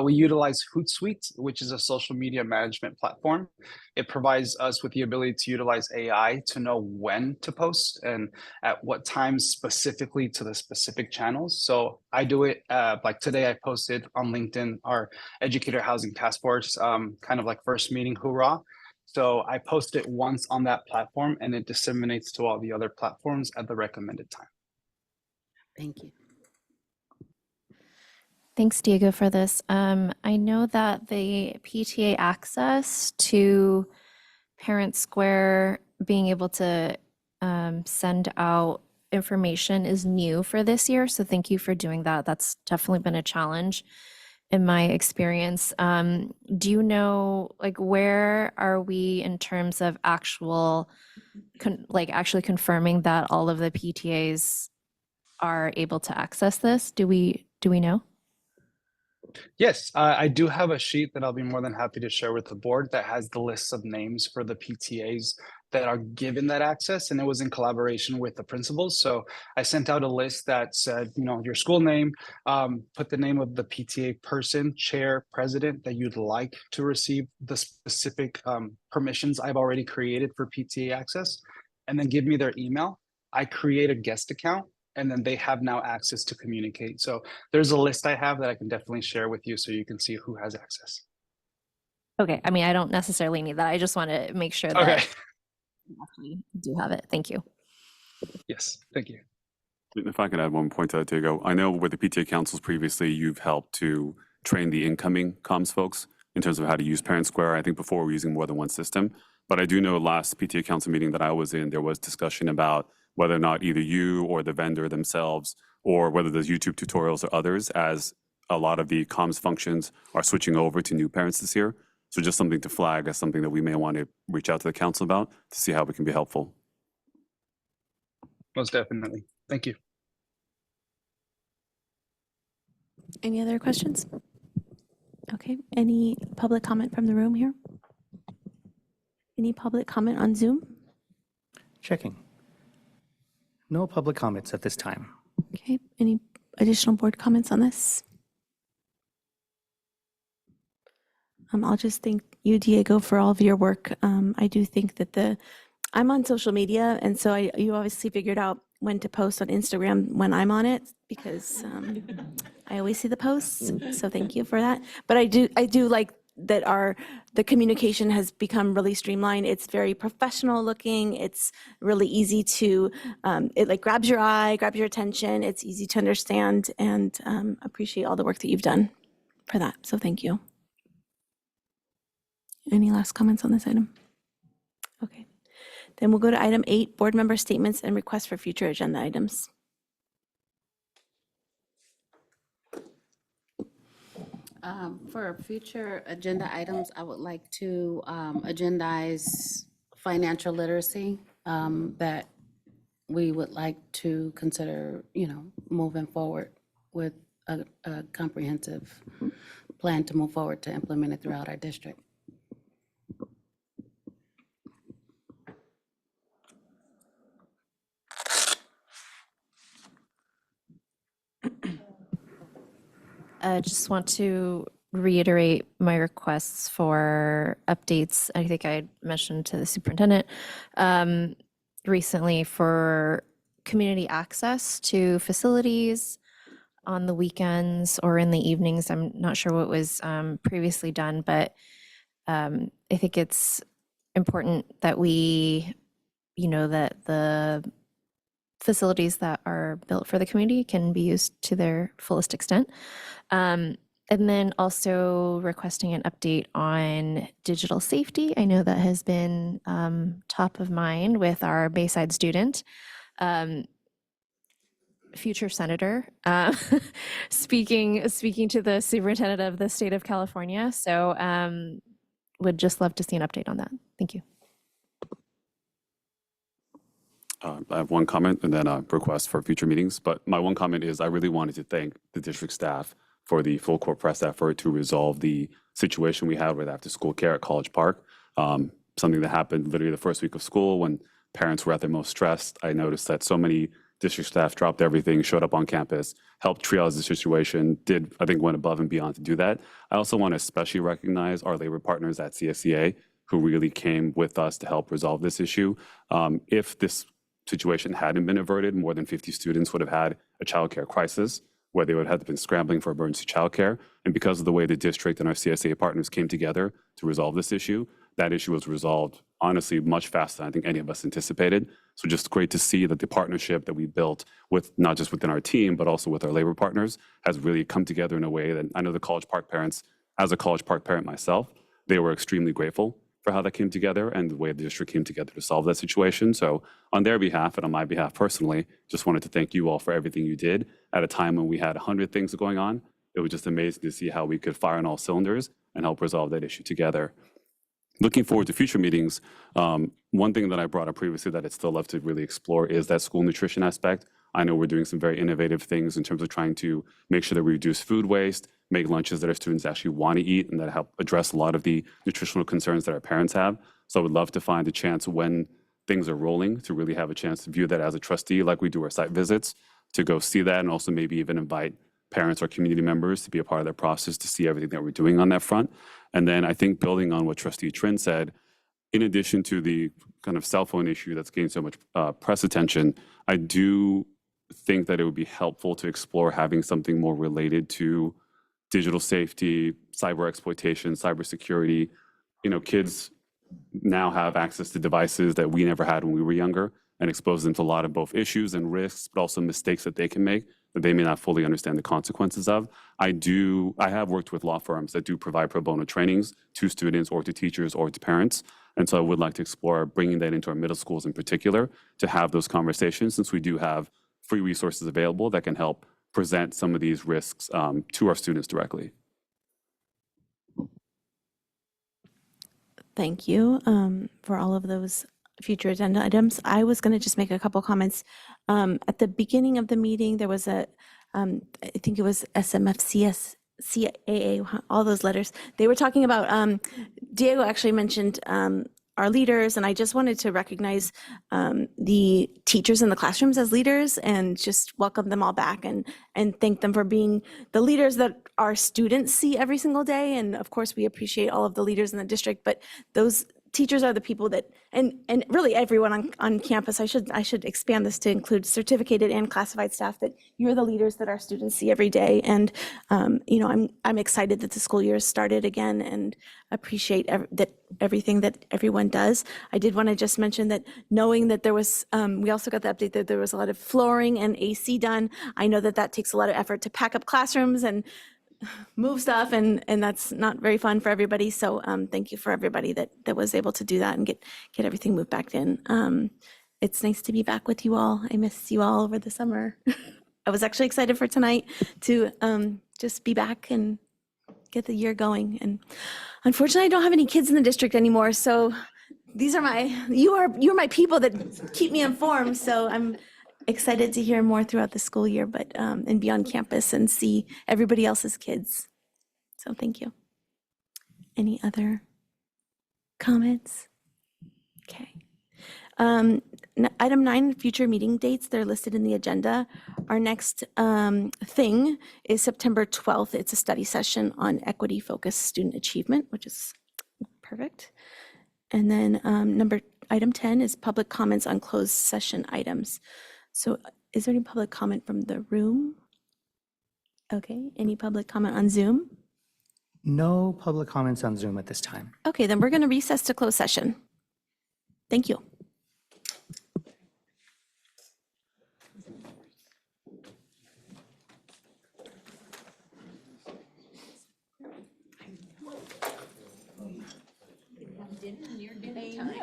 We utilize Hootsuite, which is a social media management platform. It provides us with the ability to utilize AI to know when to post and at what times specifically to the specific channels. So I do it like today I posted on LinkedIn our Educator Housing Task Force, kind of like first meeting hoorah. So I post it once on that platform and it disseminates to all the other platforms at the recommended time. Thank you. Thanks, Diego, for this. I know that the PTA access to Parent Square being able to send out information is new for this year. So thank you for doing that. That's definitely been a challenge in my experience. Do you know, like, where are we in terms of actually confirming that all of the PTAs are able to access this? Do we know? Yes, I do have a sheet that I'll be more than happy to share with the board that has the lists of names for the PTAs that are given that access, and it was in collaboration with the principals. So I sent out a list that said, your school name, put the name of the PTA person, chair, president that you'd like to receive the specific permissions I've already created for PTA access, and then give me their email. I create a guest account, and then they have now access to communicate. So there's a list I have that I can definitely share with you so you can see who has access. Okay, I mean, I don't necessarily need that. I just want to make sure that you actually do have it. Thank you. Yes, thank you. If I could add one point to that, Diego. I know with the PTA councils previously, you've helped to train the incoming comms folks in terms of how to use Parent Square. I think before we were using more than one system. But I do know last PTA council meeting that I was in, there was discussion about whether or not either you or the vendor themselves, or whether there's YouTube tutorials or others, as a lot of the comms functions are switching over to new parents this year. So just something to flag as something that we may want to reach out to the council about to see how we can be helpful. Most definitely. Thank you. Any other questions? Okay, any public comment from the room here? Any public comment on Zoom? Checking. No public comments at this time. Okay, any additional board comments on this? I'll just thank you, Diego, for all of your work. I do think that I'm on social media, and so you obviously figured out when to post on Instagram when I'm on it, because I always see the posts, so thank you for that. But I do like the communication has become really streamlined. It's very professional looking. It's really easy to, it like grabs your eye, grabs your attention. It's easy to understand, and appreciate all the work that you've done for that. So thank you. Any last comments on this item? Okay. Then we'll go to item 8, board member statements and requests for future agenda items. For future agenda items, I would like to agendize financial literacy that we would like to consider, moving forward with a comprehensive plan to move forward to implement it throughout our district. I just want to reiterate my requests for updates. I think I mentioned to the superintendent recently for community access to facilities on the weekends or in the evenings. I'm not sure what was previously done, but I think it's important that we, that the facilities that are built for the community can be used to their fullest extent. And then also requesting an update on digital safety. I know that has been top of mind with our Bayside student, future senator, speaking to the superintendent of the state of California. So would just love to see an update on that. Thank you. I have one comment and then a request for future meetings. But my one comment is I really wanted to thank the district staff for the full court press effort to resolve the situation we had with after school care at College Park. Something that happened literally the first week of school when parents were at their most stressed. I noticed that so many district staff dropped everything, showed up on campus, helped triage the situation, went above and beyond to do that. I also want to especially recognize our labor partners at CSEA who really came with us to help resolve this issue. If this situation hadn't been averted, more than 50 students would have had a childcare crisis where they would have been scrambling for emergency childcare. And because of the way the district and our CSA partners came together to resolve this issue, that issue was resolved, honestly, much faster than I think any of us anticipated. So just great to see that the partnership that we built with not just within our team, but also with our labor partners has really come together in a way that I know the College Park parents, as a College Park parent myself, they were extremely grateful for how that came together and the way the district came together to solve that situation. So on their behalf and on my behalf personally, just wanted to thank you all for everything you did at a time when we had 100 things going on. It was just amazing to see how we could fire on all cylinders and help resolve that issue together. Looking forward to future meetings, one thing that I brought up previously that I'd still love to really explore is that school nutrition aspect. I know we're doing some very innovative things in terms of trying to make sure that we reduce food waste, make lunches that our students actually want to eat and that help address a lot of the nutritional concerns that our parents have. So I would love to find a chance when things are rolling to really have a chance to view that as a trustee, like we do our site visits, to go see that and also maybe even invite parents or community members to be a part of that process to see everything that we're doing on that front. And then I think building on what Trustee Trin said, in addition to the kind of cell phone issue that's gained so much press attention, I do think that it would be helpful to explore having something more related to digital safety, cyber exploitation, cybersecurity. Kids now have access to devices that we never had when we were younger and expose them to a lot of both issues and risks, but also mistakes that they can make that they may not fully understand the consequences of. I have worked with law firms that do provide pro bono trainings to students or to teachers or to parents. And so I would like to explore bringing that into our middle schools in particular to have those conversations, since we do have free resources available that can help present some of these risks to our students directly. Thank you for all of those future agenda items. I was going to just make a couple comments. At the beginning of the meeting, there was I think it was SMFCSD, all those letters. They were talking about, Diego actually mentioned our leaders, and I just wanted to recognize the teachers in the classrooms as leaders and just welcome them all back and thank them for being the leaders that our students see every single day. And of course, we appreciate all of the leaders in the district, but those teachers are the people that, and really everyone on campus, I should expand this to include certificated and classified staff, that you're the leaders that our students see every day. And, you know, I'm excited that the school year has started again and appreciate everything that everyone does. I did want to just mention that knowing that there was, we also got the update that there was a lot of flooring and AC done. I know that that takes a lot of effort to pack up classrooms and move stuff, and that's not very fun for everybody. So thank you for everybody that was able to do that and get everything moved back in. It's nice to be back with you all. I missed you all over the summer. I was actually excited for tonight to just be back and get the year going. And unfortunately, I don't have any kids in the district anymore. So these are you're my people that keep me informed. So I'm excited to hear more throughout the school year, but and be on campus and see everybody else's kids. So thank you. Any other comments? Okay. Item 9, future meeting dates. They're listed in the agenda. Our next thing is September 12th. It's a study session on equity-focused student achievement, which is perfect. And then item 10 is public comments on closed session items. So is there any public comment from the room? Okay, any public comment on Zoom? No public comments on Zoom at this time. Okay, then we're going to recess to closed session. Thank you.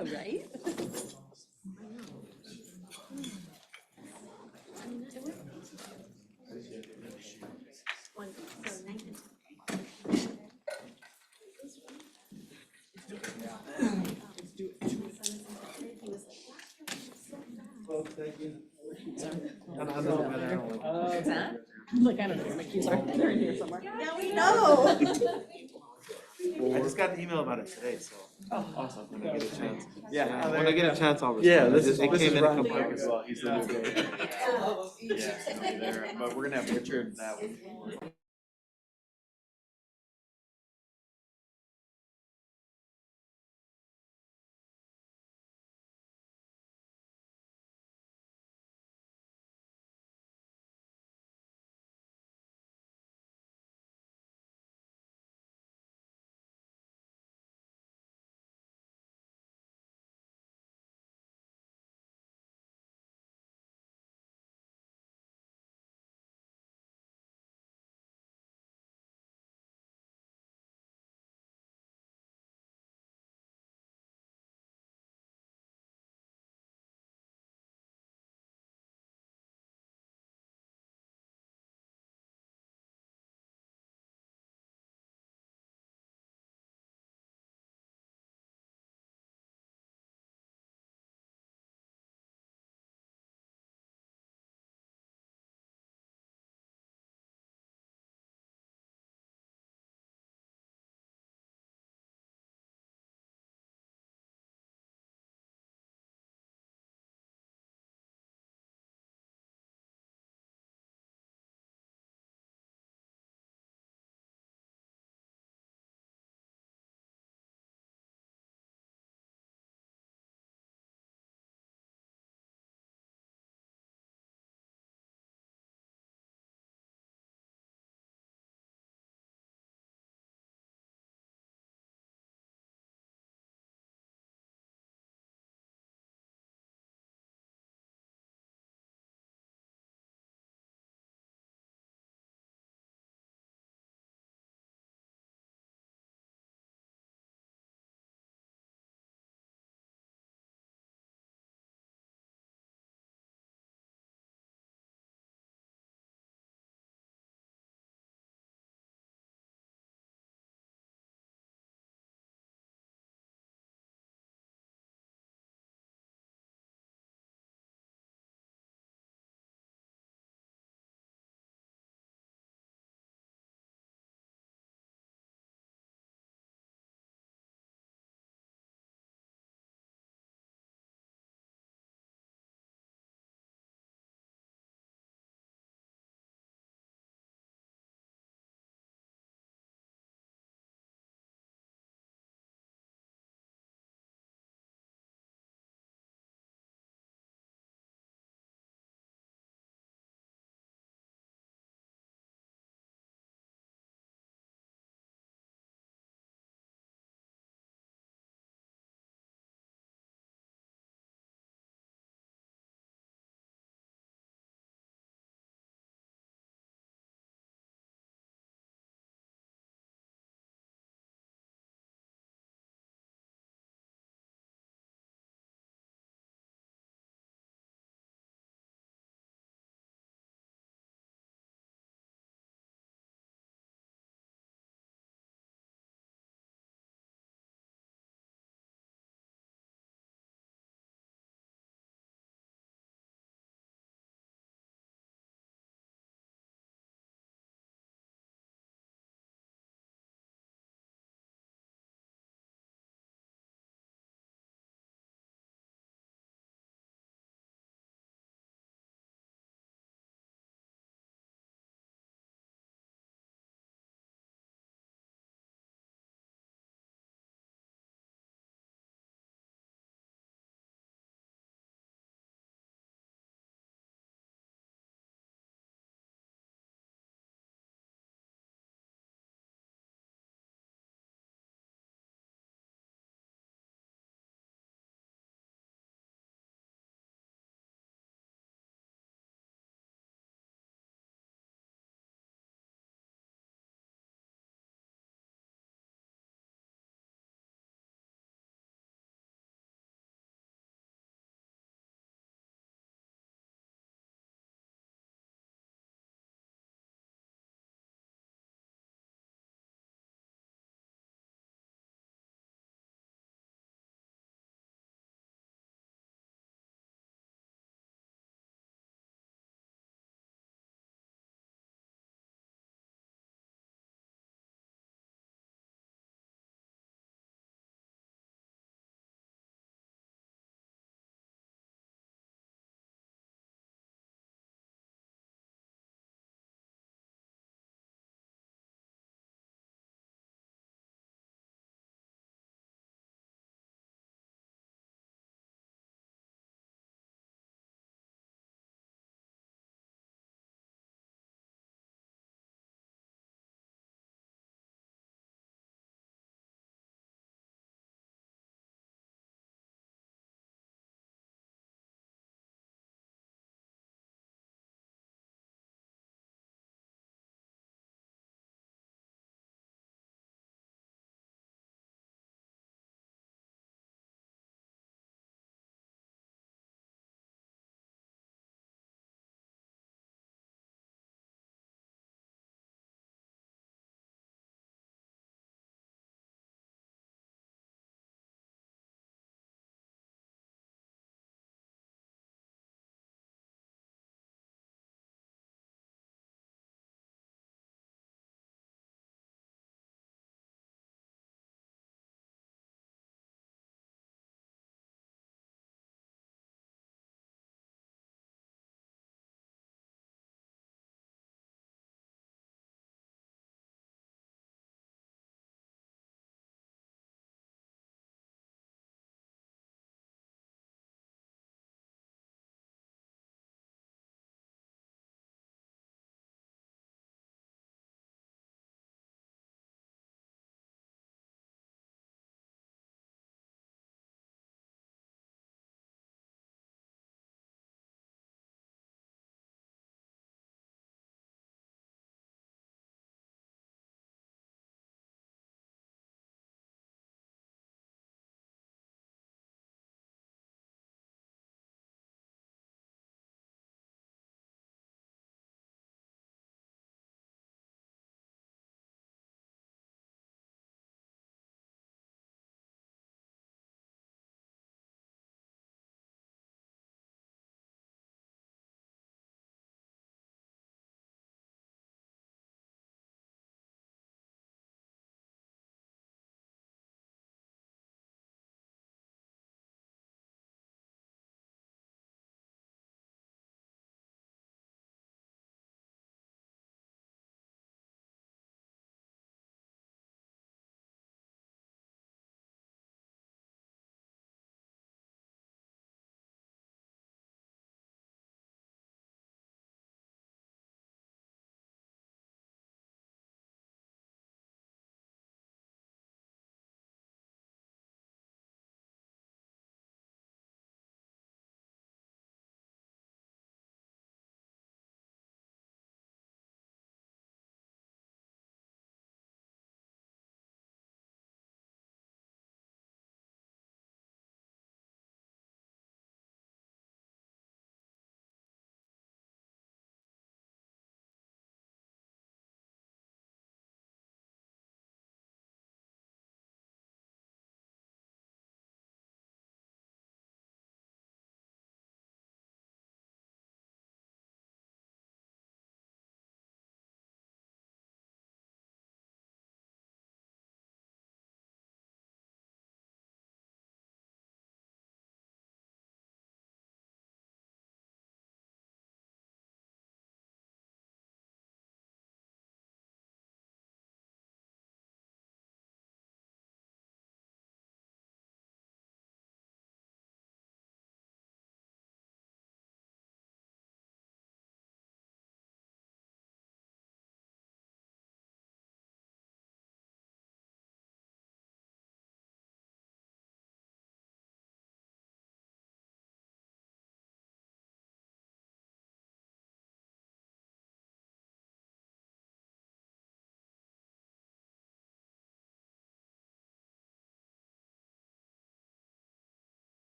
Right? Look, I don't know, my keys are in here somewhere. Yeah, we know. I just got the email about it today, so. Oh, awesome. When I get a chance. Yeah. When I get a chance, I'll respond. Yeah, this It is came in a Ron couple Clark hours as well. He's the new guy. Yeah, he'll be there, but we're gonna have Richard that one.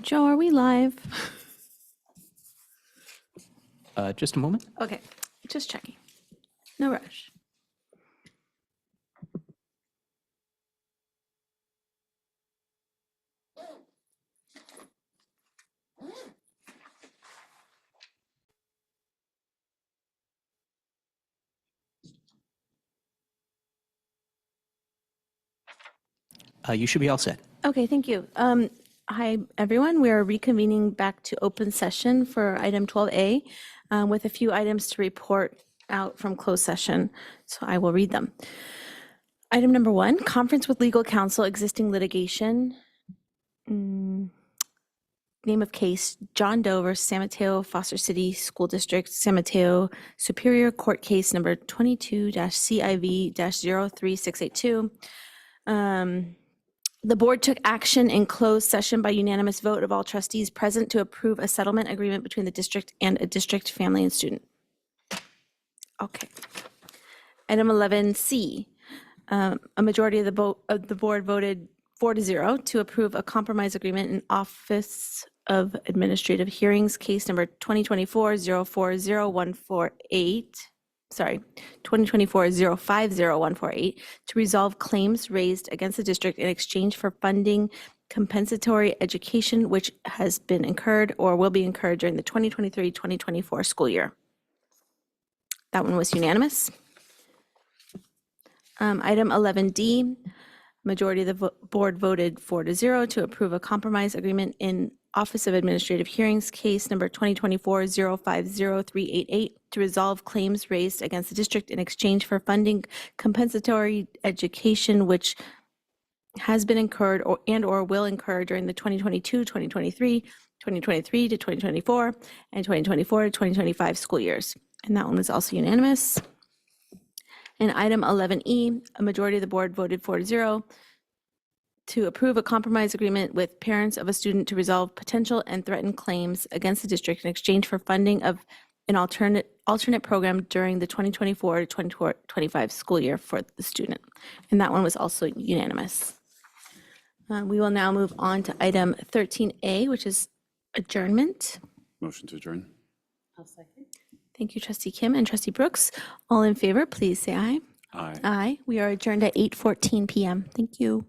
Joe, are we live? Just a moment. Okay, just checking. No rush. You should be all set. Okay, thank you. Hi, everyone. We are reconvening back to open session for item 12A with a few items to report out from closed session. So I will read them. Item number 1, conference with legal counsel, existing litigation. Name of case, John Doe versus San Mateo-Foster City School District, San Mateo Superior Court Case number 22-CIV-03682. The board took action in closed session by unanimous vote of all trustees present to approve a settlement agreement between the district and a district family and student. Okay. Item 11C, a majority of the board voted 4-0 to approve a compromise agreement in Office of Administrative Hearings, case number 2024-040148. Sorry, 2024-050148, to resolve claims raised against the district in exchange for funding compensatory education which has been incurred or will be incurred during the 2023-2024 school year. That one was unanimous. Item 11D, majority of the board voted 4-0 to approve a compromise agreement in Office of Administrative Hearings, case number 2024-050388, to resolve claims raised against the district in exchange for funding compensatory education which has been incurred or will incur during the 2022-2023, 2023-2024, and 2024-2025 school years. And that one was also unanimous. And item 11E, a majority of the board voted 4-0 to approve a compromise agreement with parents of a student to resolve potential and threatened claims against the district in exchange for funding of an alternate program during the 2024-2025 school year for the student. And that one was also unanimous. We will now move on to item 13A, which is adjournment. Motion to adjourn. I'll second. Thank you, Trustee Kim and Trustee Brooks. All in favor, please say aye. Aye. Aye. We are adjourned at 8:14 p.m. Thank you.